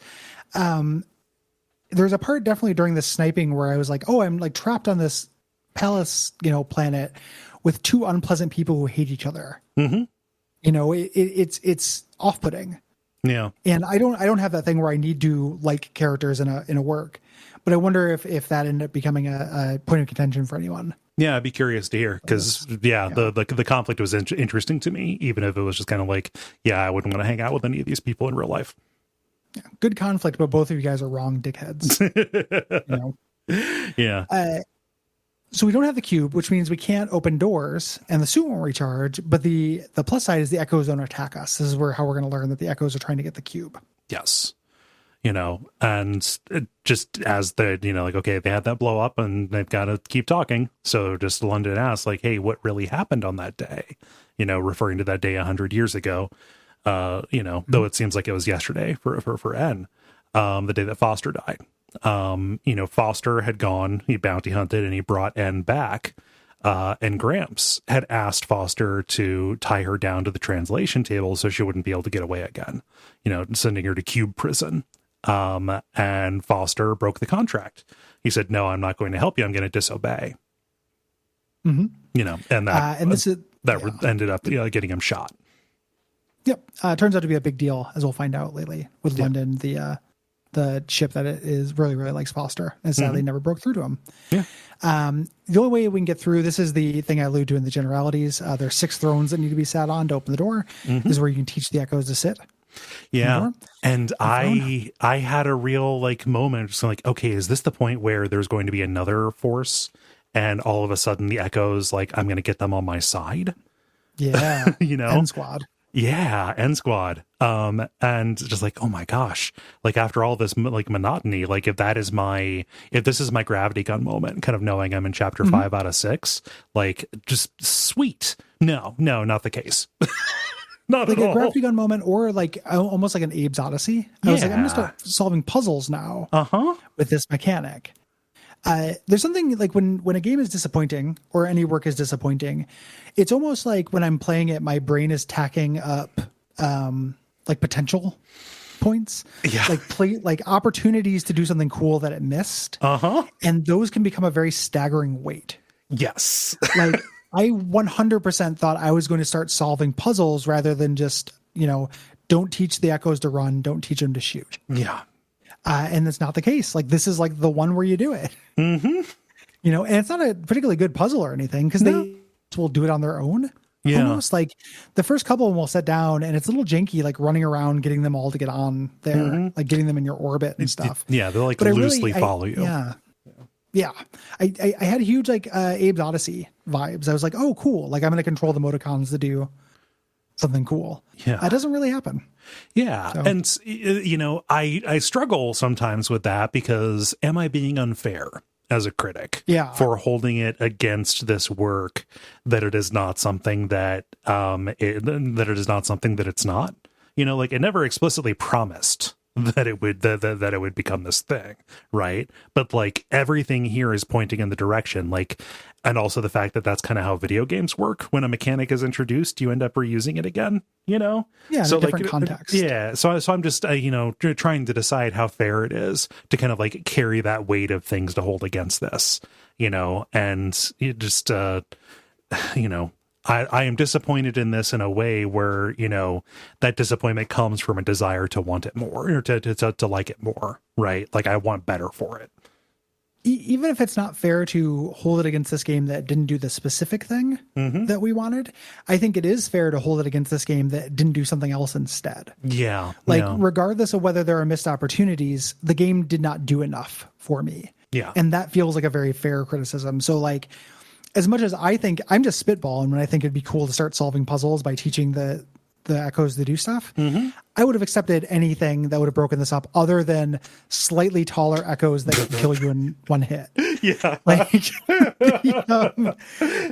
There's a part definitely during the sniping where I was like, oh, I'm like trapped on this palace, planet with two unpleasant people who hate each other. It's off-putting. Yeah. And I don't have that thing where I need to like characters in a work, but I wonder if that ended up becoming a point of contention for anyone. Yeah, I'd be curious to hear because the conflict was interesting to me, even if it was just kind of like, I wouldn't want to hang out with any of these people in real life. Yeah, good conflict, but both of you guys are wrong dickheads. Yeah. So we don't have the cube, which means we can't open doors, and the suit won't recharge. But the plus side is the echoes don't attack us. This is how we're going to learn that the echoes are trying to get the cube. Yes. And just as the, like, okay, they had that blow up and they've got to keep talking. So just London asks, like, hey, what really happened on that day? Referring to that day 100 years ago, though it seems like it was yesterday for N, the day that Foster died. Foster had gone, he bounty hunted, and he brought N back. And Gramps had asked Foster to tie her down to the translation table so she wouldn't be able to get away again, sending her to cube prison. And Foster broke the contract. He said, no, I'm not going to help you. I'm going to disobey. And that ended up getting him shot. Yep. Turns out to be a big deal, as we'll find out lately with London, the ship that is really, really likes Foster, and sadly never broke through to him. Yeah. The only way we can get through, this is the thing I allude to in the generalities. There's 6 thrones that need to be sat on to open the door. This is where you can teach the echoes to sit. Yeah. And I had a real moment, just like, okay, is this the point where there's going to be another force and all of a sudden the echoes, like, I'm going to get them on my side? Yeah. N Squad. Yeah, N Squad. And just like, oh my gosh, like, after all this monotony, like, if this is my gravity gun moment, kind of knowing I'm in chapter 5 out of 6, like, just sweet. No, not the case. Not like at a all. gravity gun moment, or like almost like an Abe's Odyssey. I was like, I'm gonna start solving puzzles now with this mechanic. There's something like when a game is disappointing or any work is disappointing, it's almost like when I'm playing it, my brain is tacking up like potential points, like opportunities to do something cool that it missed. And those can become a very staggering weight. Yes. Like, I 100% thought I was going to start solving puzzles rather than just, don't teach the echoes to run, don't teach them to shoot. Yeah. And that's not the case. Like, this is like the one where you do it. And it's not a particularly good puzzle or anything because will do it on their own. Yeah. Almost like the first couple of them will sit down and it's a little janky, like running around, getting them all to get on there, like getting them in your orbit and stuff. Yeah. They'll like loosely follow you. Yeah. Yeah. I had huge like Abe's Odyssey vibes. I was like, oh, cool. Like I'm going to control the emoticons to do something cool. Yeah. That doesn't really happen. Yeah. So. And, you know, I struggle sometimes with that because am I being unfair as a critic for holding it against this work that it is not something that that it is not something that it's not? You know, like it never explicitly promised that it would that it would become this thing, right? But like everything here is pointing in the direction, like, and also the fact that that's kind of how video games work. When a mechanic is introduced, you end up reusing it again, you know? Yeah, so in a different context. Yeah, so I'm just you know, trying to decide how fair it is to kind of like carry that weight of things to hold against this, you know, and you just you know. I am disappointed in this in a way where, you know, that disappointment comes from a desire to want it more or to like it more, right? Like I want better for it. Even if it's not fair to hold it against this game that didn't do the specific thing that we wanted, I think it is fair to hold it against this game that didn't do something else instead. Yeah. Like regardless of whether there are missed opportunities, the game did not do enough for me. Yeah. And that feels like a very fair criticism. So like, as much as I think I'm just spitballing when I think it'd be cool to start solving puzzles by teaching the echoes to do stuff, I would have accepted anything that would have broken this up other than slightly taller echoes that could kill you in one hit. Yeah. Like,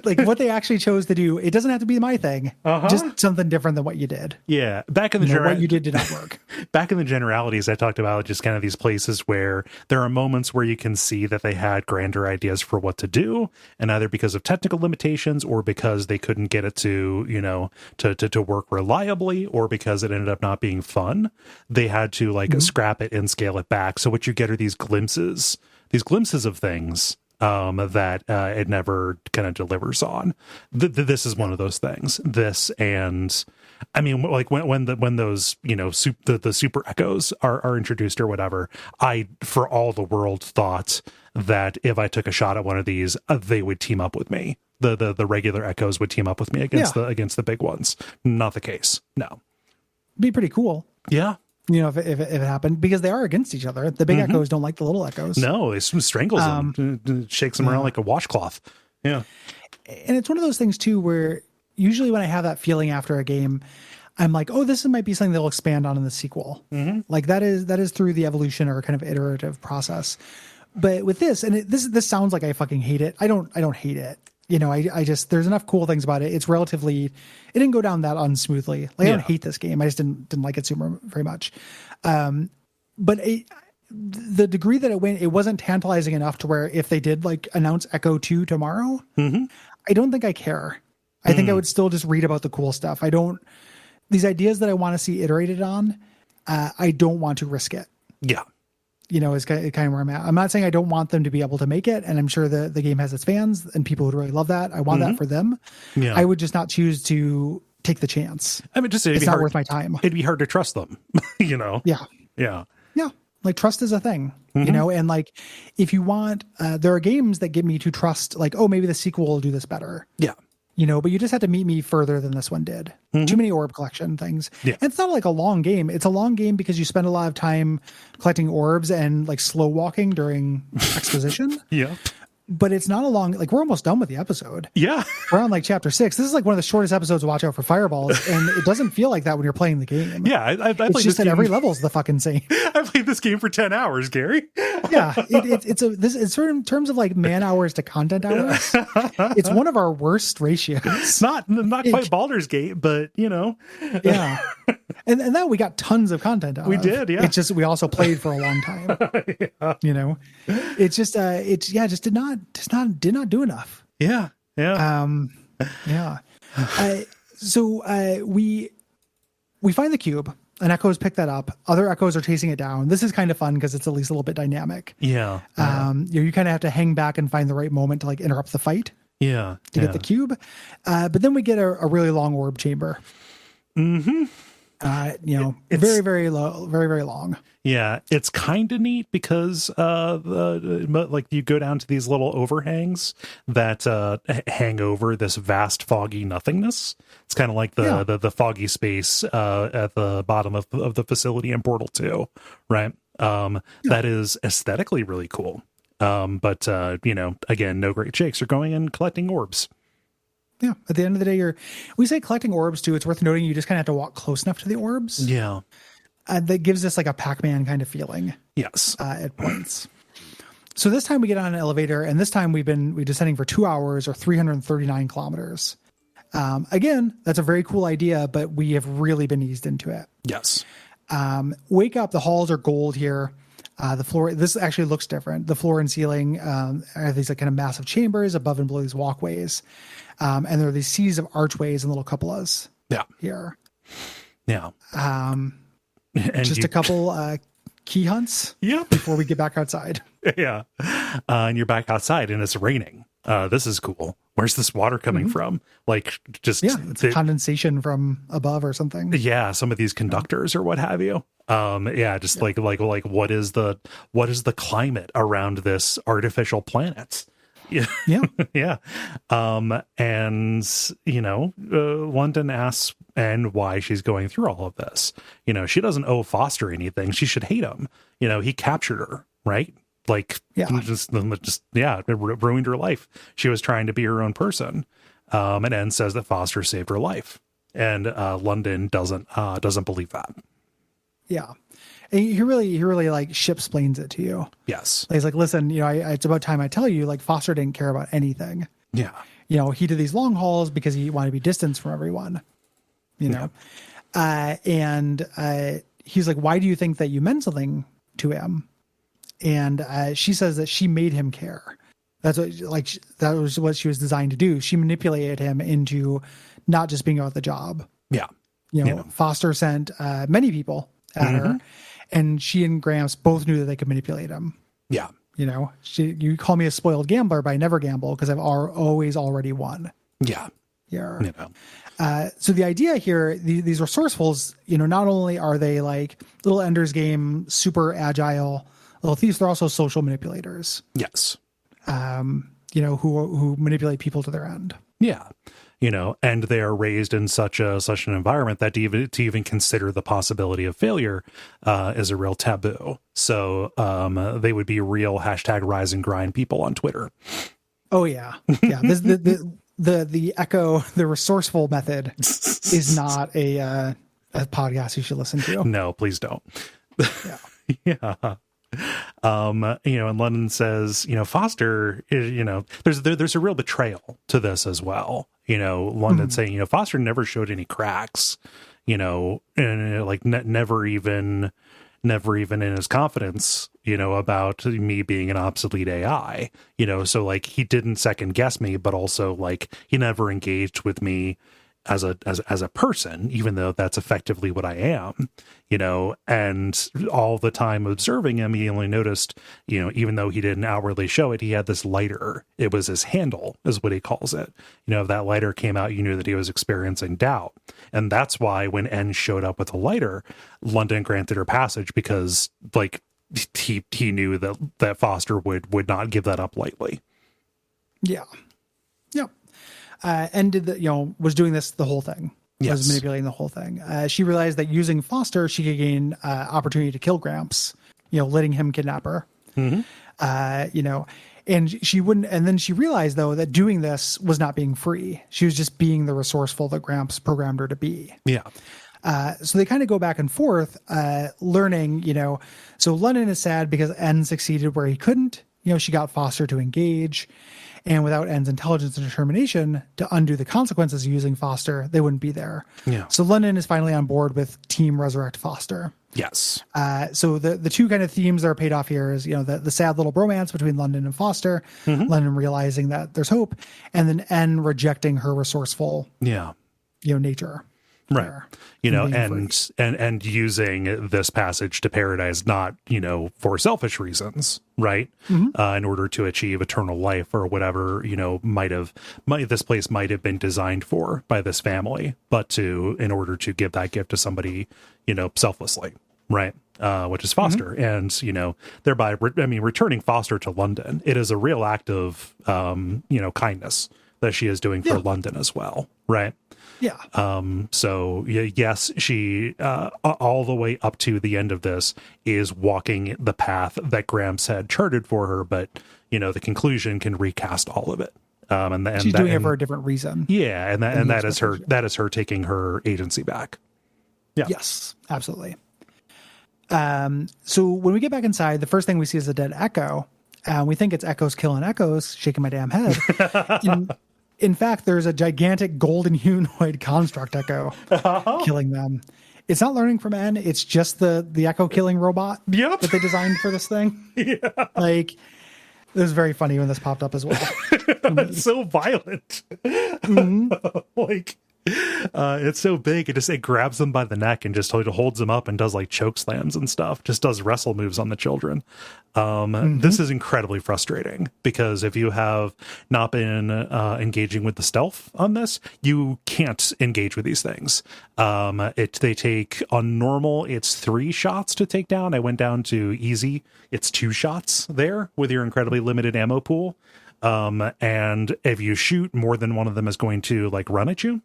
like what they actually chose to do, it doesn't have to be my thing. Just something different than what you did. Yeah. Back in the what you did not work. Back in the generalities, I talked about just kind of these places where there are moments where you can see that they had grander ideas for what to do, and either because of technical limitations or because they couldn't get it to, you know, to work reliably, or because it ended up not being fun, they had to like scrap it and scale it back. So what you get are these glimpses of things that it never kind of delivers on. This is one of those things. This, and I mean, like when those, you know, the super echoes are introduced or whatever, I for all the world thought that if I took a shot at one of these, they would team up with me. The regular echoes would team up with me against the big ones. Not the case. No. Be pretty cool. Yeah. You know, if it happened, because they are against each other. The big echoes don't like the little echoes. No, it strangles them, shakes them around like a washcloth. Yeah. And it's one of those things too, where usually when I have that feeling after a game, I'm like, oh, this might be something they'll expand on in the sequel. Like that is through the evolution or kind of iterative process. But with this, and this sounds like I fucking hate it. I don't hate it. You know, I just, there's enough cool things about it. It's relatively, it didn't go down that unsmoothly. Like I don't hate this game. I just didn't like it super very much. But the degree that it went, it wasn't tantalizing enough to where if they did like announce Echo 2 tomorrow, I don't think I care. I think I would still just read about the cool stuff. These ideas that I want to see iterated on, I don't want to risk it. Yeah. You know, is kind of where I'm at. I'm not saying I don't want them to be able to make it, and I'm sure the game has its fans and people who really love that. I want that for them. Yeah. I would just not choose to take the chance. I mean, just it's not worth my time. It'd be hard to trust them, you know? Yeah. Yeah. Yeah. Like trust is a thing, you know, and like if you want, there are games that get me to trust, like, oh, maybe the sequel will do this better. Yeah. You know, but you just have to meet me further than this one did. Too many orb collection things. Yeah. And it's not like a long game. It's a long game because you spend a lot of time collecting orbs and like slow walking during exposition. Yeah. But it's not a long, like we're almost done with the episode. Yeah. We're on like chapter 6. This is like one of the shortest episodes to watch out for fireballs. And it doesn't feel like that when you're playing the game. Yeah. I played it's just that every level is the fucking same. I played this game for 10 hours, Gary. Yeah. It's sort of in terms of like man hours to content hours. It's one of our worst ratios. Not quite Baldur's Gate, but you know. Yeah. And then we got tons of content out We of. did, yeah. It's just we also played for a long time. Yeah. You know. It's just just did not do enough. Yeah. Yeah. Yeah. So we find the cube, and echoes pick that up. Other echoes are chasing it down. This is kind of fun because it's at least a little bit dynamic. Yeah. You kind of have to hang back and find the right moment to like interrupt the fight. Yeah. To get the cube. But then we get a really long orb chamber. Very, very low, very, very long. Yeah, it's kind of neat because like you go down to these little overhangs that hang over this vast foggy nothingness. It's kind of like the foggy space at the bottom of the facility in Portal 2, right? That is aesthetically really cool. But again, no great shakes. You're going and collecting orbs. Yeah, at the end of the day, we say collecting orbs too. It's worth noting you just kind of have to walk close enough to the orbs. Yeah. That gives us like a Pac-Man kind of feeling. Yes. At points. So this time we get on an elevator, and this time we're descending for 2 hours or 339 kilometers. Again, that's a very cool idea, but we have really been eased into it. Yes. Wake up, the halls are gold here. The floor, this actually looks different. The floor and ceiling are these like kind of massive chambers above and below these walkways. And there are these seas of archways and little cupolas here. Yeah. And just a couple key hunts before we get back outside. Yeah. And you're back outside and it's raining. This is cool. Where's this water coming from? Like just it's condensation from above or something. Yeah, some of these conductors or what have you. Like what is the climate around this artificial planet? Yeah. Yeah. London asks Anne why she's going through all of this. She doesn't owe Foster anything. She should hate him. He captured her, right? Like, it ruined her life. She was trying to be her own person. And Anne says that Foster saved her life. And London doesn't believe that. Yeah. And he really like ship-splains it to you. Yes. He's like, listen, it's about time I tell you, like Foster didn't care about anything. Yeah. He did these long hauls because he wanted to be distanced from everyone, and he's like, why do you think that you meant something to him? And she says that she made him care. That was what she was designed to do. She manipulated him into not just being about the job. Yeah. Foster sent many people at her, and she and Gramps both knew that they could manipulate him. Yeah. You call me a spoiled gambler, but I never gamble because I've always already won. Yeah. Yeah. So the idea here, these resourcefuls, not only are they like little Ender's Game, super agile little thieves, they're also social manipulators. Yes. Who manipulate people to their end. Yeah. And they are raised in such an environment that to even consider the possibility of failure is a real taboo. So they would be real #rise and grind people on Twitter. Oh yeah. Yeah. The Echo, the resourceful method is not a podcast you should listen to. No, please don't. Yeah. Yeah. And London says, Foster is, there's a real betrayal to this as well. London saying, Foster never showed any cracks, and like never even in his confidence, about me being an obsolete AI, so like he didn't second guess me, but also like he never engaged with me as a person, even though that's effectively what I am, and all the time observing him, he only noticed, even though he didn't outwardly show it, he had this lighter. It was his handle is what he calls it. If that lighter came out, you knew that he was experiencing doubt. And that's why when N showed up with a lighter, London granted her passage because like he knew that Foster would not give that up lightly. Yeah. Yeah. And was doing this the whole thing. Yes. Was manipulating the whole thing. She realized that using Foster, she could gain opportunity to kill Gramps, letting him kidnap her. And she wouldn't. And then she realized though that doing this was not being free. She was just being the resourceful that Gramps programmed her to be. Yeah. So they kind of go back and forth, learning. So London is sad because N succeeded where he couldn't. She got Foster to engage. And without N's intelligence and determination to undo the consequences of using Foster, they wouldn't be there. Yeah. So London is finally on board with Team Resurrect Foster. Yes. So the two kind of themes that are paid off here is, the sad little bromance between London and Foster, London realizing that there's hope, and then N rejecting her resourceful, nature. Right. there. And using this passage to paradise, not, for selfish reasons, right? In order to achieve eternal life or whatever, this place might have been designed for by this family, but in order to give that gift to somebody, selflessly, right? Which is Foster. And, thereby, returning Foster to London, it is a real act of, kindness that she is doing for London as well, right? Yeah. So yes, she, all the way up to the end of this, is walking the path that Gramps had charted for her, but, the conclusion can recast all of it. And she's doing it for a different reason. Yeah. And that is her taking her agency back. Yeah. Yes, absolutely. So when we get back inside, the first thing we see is a dead Echo. We think it's Echoes killing Echoes, shaking my damn head. In fact, there's a gigantic golden humanoid construct Echo killing them. It's not learning from N. It's just the Echo killing robot that they designed for this thing. Yeah. Like, it was very funny when this popped up as well. It's so violent. It's so big. It grabs them by the neck and just holds them up and does like choke slams and stuff. Just does wrestle moves on the children. This is incredibly frustrating because if you have not been engaging with the stealth on this, you can't engage with these things. They take on normal, it's 3 shots to take down. I went down to easy. It's 2 shots there with your incredibly limited ammo pool. And if you shoot, more than one of them is going to run at you.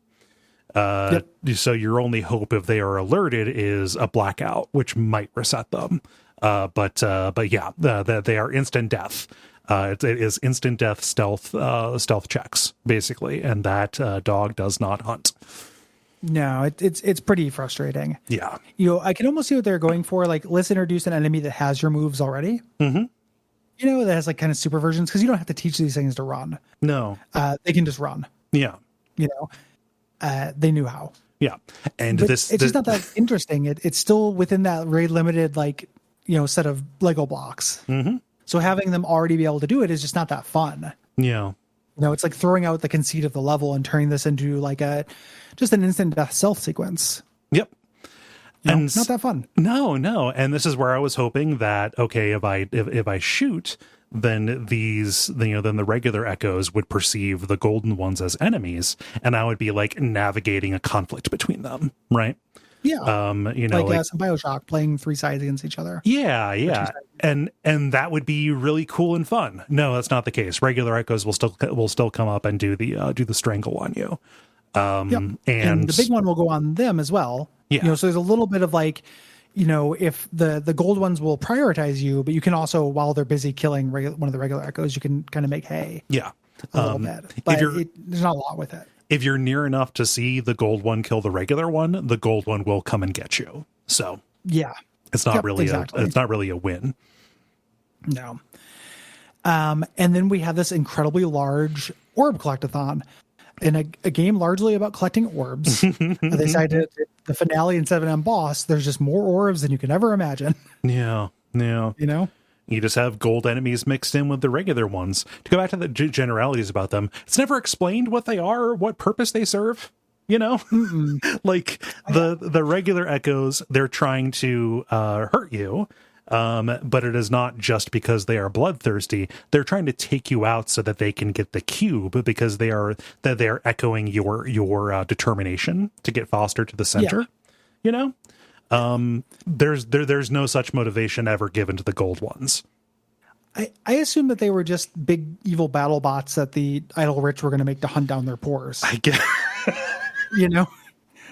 So your only hope if they are alerted is a blackout, which might reset them. But yeah, they are instant death. It is instant death stealth checks basically. And that dog does not hunt. No, it's pretty frustrating. Yeah. I can almost see what they're going for. Like, let's introduce an enemy that has your moves already. That has kind of super versions, because you don't have to teach these things to run. No. They can just run. Yeah. They knew how. Yeah. And it's just not that interesting. It's still within that very limited, set of Lego blocks. So having them already be able to do it is just not that fun. Yeah. It's like throwing out the conceit of the level and turning this into just an instant death stealth sequence. Yep. And not that fun. No. And this is where I was hoping that, okay, if I shoot, then then the regular Echoes would perceive the golden ones as enemies, and I would be navigating a conflict between them, right? Yeah. Some BioShock playing 3 sides against each other. Yeah. And that would be really cool and fun. No, that's not the case. Regular Echoes will still come up and do the strangle on you. And the big one will go on them as well. Yeah. So there's a little bit of if the gold ones will prioritize you, but you can also, while they're busy killing one of the regular Echoes, you can kind of make hay. Yeah. A little bit. But there's not a lot with it. If you're near enough to see the gold one kill the regular one, the gold one will come and get you. So yeah, it's not really a win. No. And then we have this incredibly large orb collectathon. In a game largely about collecting orbs, they decided the finale instead of an end boss, there's just more orbs than you can ever imagine. Yeah. You just have gold enemies mixed in with the regular ones. To go back to the generalities about them, it's never explained what they are or what purpose they serve. The regular Echoes, they're trying to hurt you. But it is not just because they are bloodthirsty. They're trying to take you out so that they can get the cube, because they are echoing your determination to get Foster to the center. Yeah. There's no such motivation ever given to the gold ones. I assume that they were just big evil battle bots that the idle rich were going to make to hunt down their pores. I guess.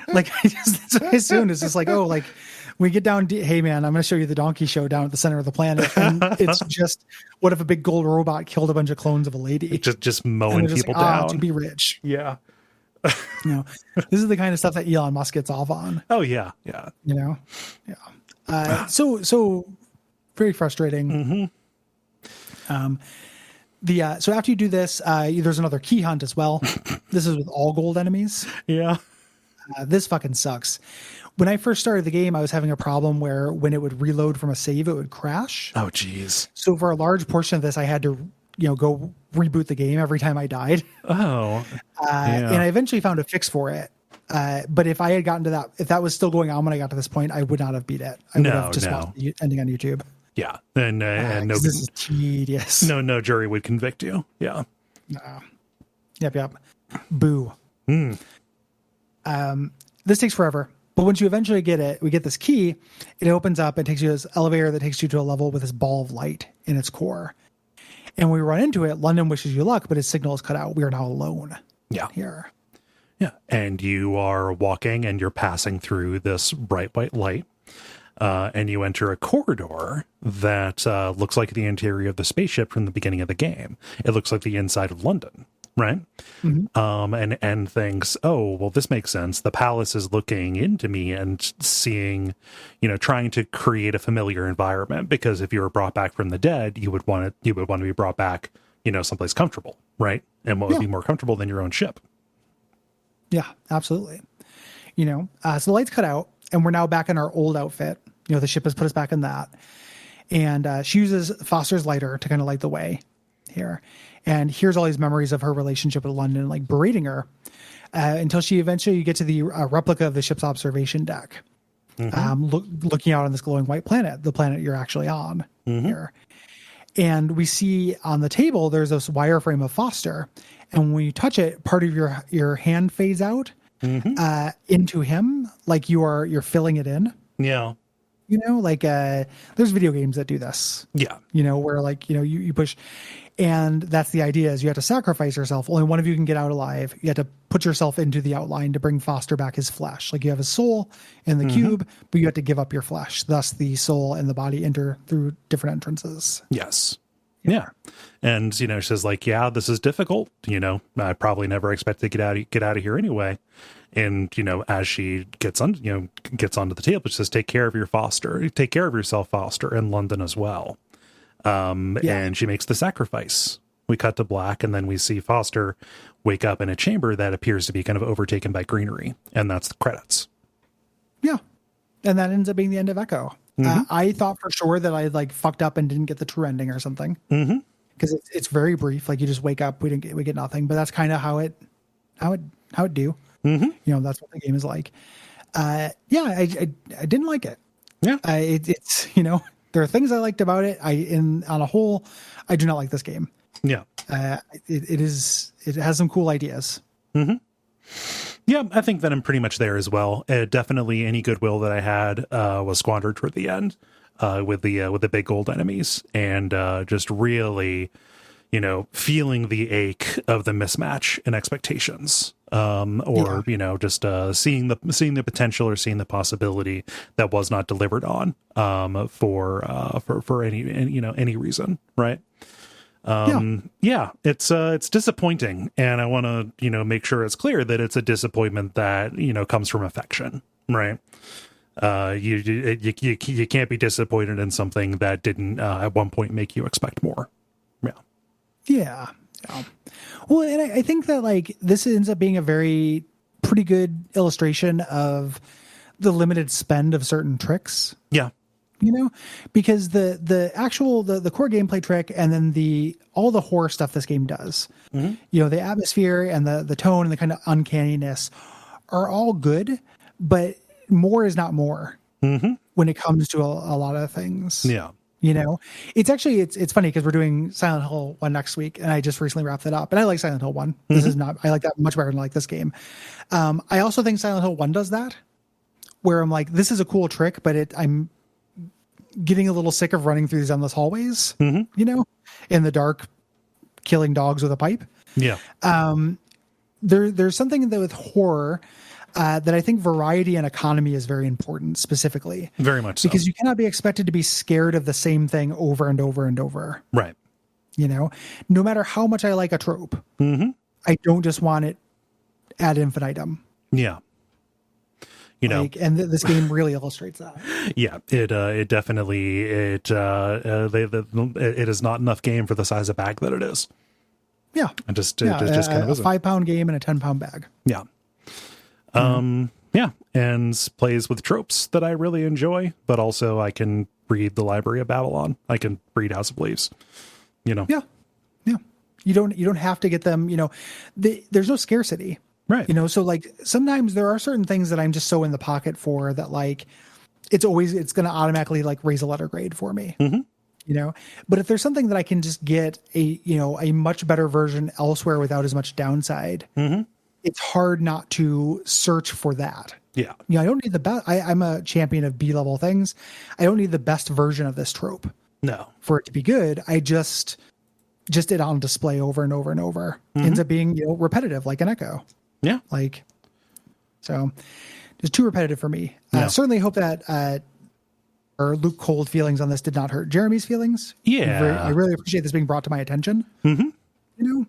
That's what I assumed. It's just we get down, hey man, I'm going to show you the donkey show down at the center of the planet. And it's just, what if a big gold robot killed a bunch of clones of a lady? Just mowing people down. To be rich. Yeah. This is the kind of stuff that Elon Musk gets off on. Oh yeah. Yeah. Yeah. So very frustrating. So after you do this, there's another key hunt as well. This is with all gold enemies. Yeah. This fucking sucks. When I first started the game, I was having a problem where when it would reload from a save, it would crash. Oh, geez. So for a large portion of this, I had to, go reboot the game every time I died. Oh. And I eventually found a fix for it. But if I had gotten to that, if that was still going on when I got to this point, I would not have beat it. I would have just watched the ending on YouTube. Yeah, and no, this is tedious. No jury would convict you. Yeah. Yep. Boo. Mm. This takes forever, but once you eventually get it, we get this key. It opens up and takes you to this elevator that takes you to a level with this ball of light in its core. And when we run into it, London wishes you luck, but his signal is cut out. We are now alone. Yeah. Here. Yeah. And you are walking and you're passing through this bright white light. And you enter a corridor that looks like the interior of the spaceship from the beginning of the game. It looks like the inside of London, right? Mm-hmm. And thinks, oh, well, this makes sense. The palace is looking into me and seeing, trying to create a familiar environment, because if you were brought back from the dead, you would want to be brought back, someplace comfortable, right? And what would be more comfortable than your own ship? Yeah, absolutely. So the lights cut out and we're now back in our old outfit. The ship has put us back in that. And she uses Foster's lighter to kind of light the way here. And here's all these memories of her relationship with London, like berating her, until she eventually you get to the replica of the ship's observation deck, looking out on this glowing white planet, the planet you're actually on here. And we see on the table, there's this wireframe of Foster. And when you touch it, part of your hand fades out into him, like you're filling it in. Yeah. There's video games that do this. Yeah. Where you push, and that's the idea is you have to sacrifice yourself. Only one of you can get out alive. You have to put yourself into the outline to bring Foster back his flesh. Like you have a soul in the cube, but you have to give up your flesh. Thus the soul and the body enter through different entrances. Yes. Yeah. And, she says like, yeah, this is difficult. I probably never expected to get out of here anyway. And, as she gets onto the table, she says, take care of yourself, Foster, and London as well. And she makes the sacrifice. We cut to black, and then we see Foster wake up in a chamber that appears to be kind of overtaken by greenery. And that's the credits. Yeah. And that ends up being the end of Echo. I thought for sure that I fucked up and didn't get the true ending or something. Because it's very brief. Like you just wake up, we get nothing, but that's kind of how it do. That's what the game is like. I didn't like it. Yeah. It's there are things I liked about it. On a whole, I do not like this game. Yeah. It has some cool ideas. Yeah, I think that I'm pretty much there as well. Definitely any goodwill that I had was squandered toward the end with the big gold enemies, and just really, feeling the ache of the mismatch in expectations, just seeing the potential or seeing the possibility that was not delivered on for any reason, right? It's disappointing, and I want to make sure it's clear that it's a disappointment that comes from affection, right? You can't be disappointed in something that didn't at one point make you expect more. Yeah. Well, and I think that this ends up being a pretty good illustration of the limited spend of certain tricks. Yeah. Because the actual core gameplay trick, and then all the horror stuff this game does, the atmosphere and the tone and the kind of uncanniness are all good, but more is not more when it comes to a lot of things. Yeah. It's actually, it's funny because we're doing Silent Hill 1 next week, and I just recently wrapped it up, and I like Silent Hill 1. This is not, I like that much better than this game. I also think Silent Hill 1 does that, where I'm like, this is a cool trick, but I'm getting a little sick of running through these endless hallways, in the dark, killing dogs with a pipe. Yeah. There's something that with horror that I think variety and economy is very important, specifically. Very much so. Because you cannot be expected to be scared of the same thing over and over and over. Right. No matter how much I like a trope, I don't just want it ad infinitum. Yeah. And this game really illustrates that. Yeah, it definitely it is not enough game for the size of bag that it is. Yeah, it just kind of isn't. A 5-pound game in a 10-pound bag. Yeah, and plays with tropes that I really enjoy, but also I can read the Library of Babylon. I can read House of Leaves. Yeah. You don't have to get them. There's no scarcity. Right. So like sometimes there are certain things that I'm just so in the pocket for that, like, it's going to automatically like raise a letter grade for me. But if there's something that I can just get a much better version elsewhere without as much downside, it's hard not to search for that. Yeah. I don't need the best. I'm a champion of B-level things. I don't need the best version of this trope. No. For it to be good. I just it on display over and over and over ends up being, repetitive, like an Echo. Yeah. So just too repetitive for me. No. Certainly hope that, or Luke Cold feelings on this did not hurt Jeremy's feelings. Yeah. I really appreciate this being brought to my attention. Thank you.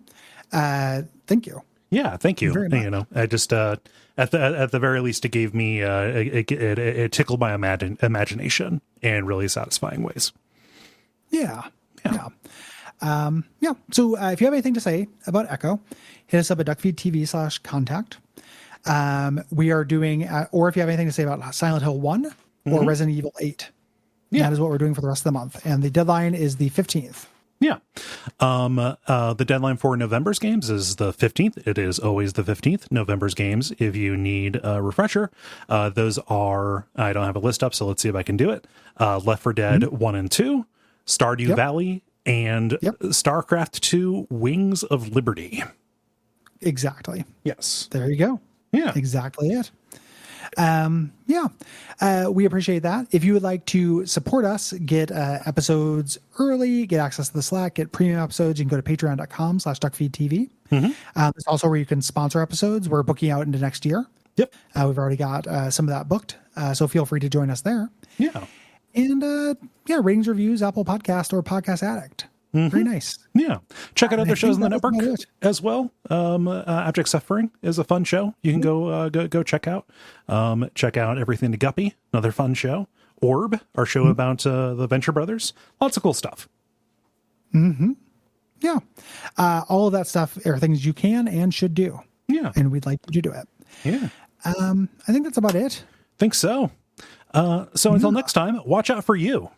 Yeah, thank you. Very much. I just at the very least, it gave me it tickled my imagination in really satisfying ways. Yeah. So if you have anything to say about Echo, hit us up at Duckfeed.tv/contact. We are doing, or if you have anything to say about Silent Hill 1 or Resident Evil 8, that is what we're doing for the rest of the month. And the deadline is the 15th. Yeah. The deadline for November's games is the 15th. It is always the 15th. November's games, if you need a refresher, those are, I don't have a list up, so let's see if I can do it. Left 4 Dead 1 and 2, Stardew Valley, and StarCraft 2 Wings of Liberty. Exactly. Yes. There you go. Yeah. Exactly it. We appreciate that. If you would like to support us, get episodes early, get access to the Slack, get premium episodes, you can go to patreon.com/duckfeedtv. It's also where you can sponsor episodes. We're booking out into next year. Yep. We've already got some of that booked. So feel free to join us there. Yeah. And ratings, reviews, Apple Podcast or Podcast Addict. Very nice. Yeah. Check out other shows in the network as well. Abject Suffering is a fun show. You can go check out. Check out Everything to Guppy, another fun show. Orb, our show about the Venture Brothers. Lots of cool stuff. Yeah. All of that stuff are things you can and should do. Yeah. And we'd like you to do it. Yeah. I think that's about it. Think so. So until next time, watch out for you.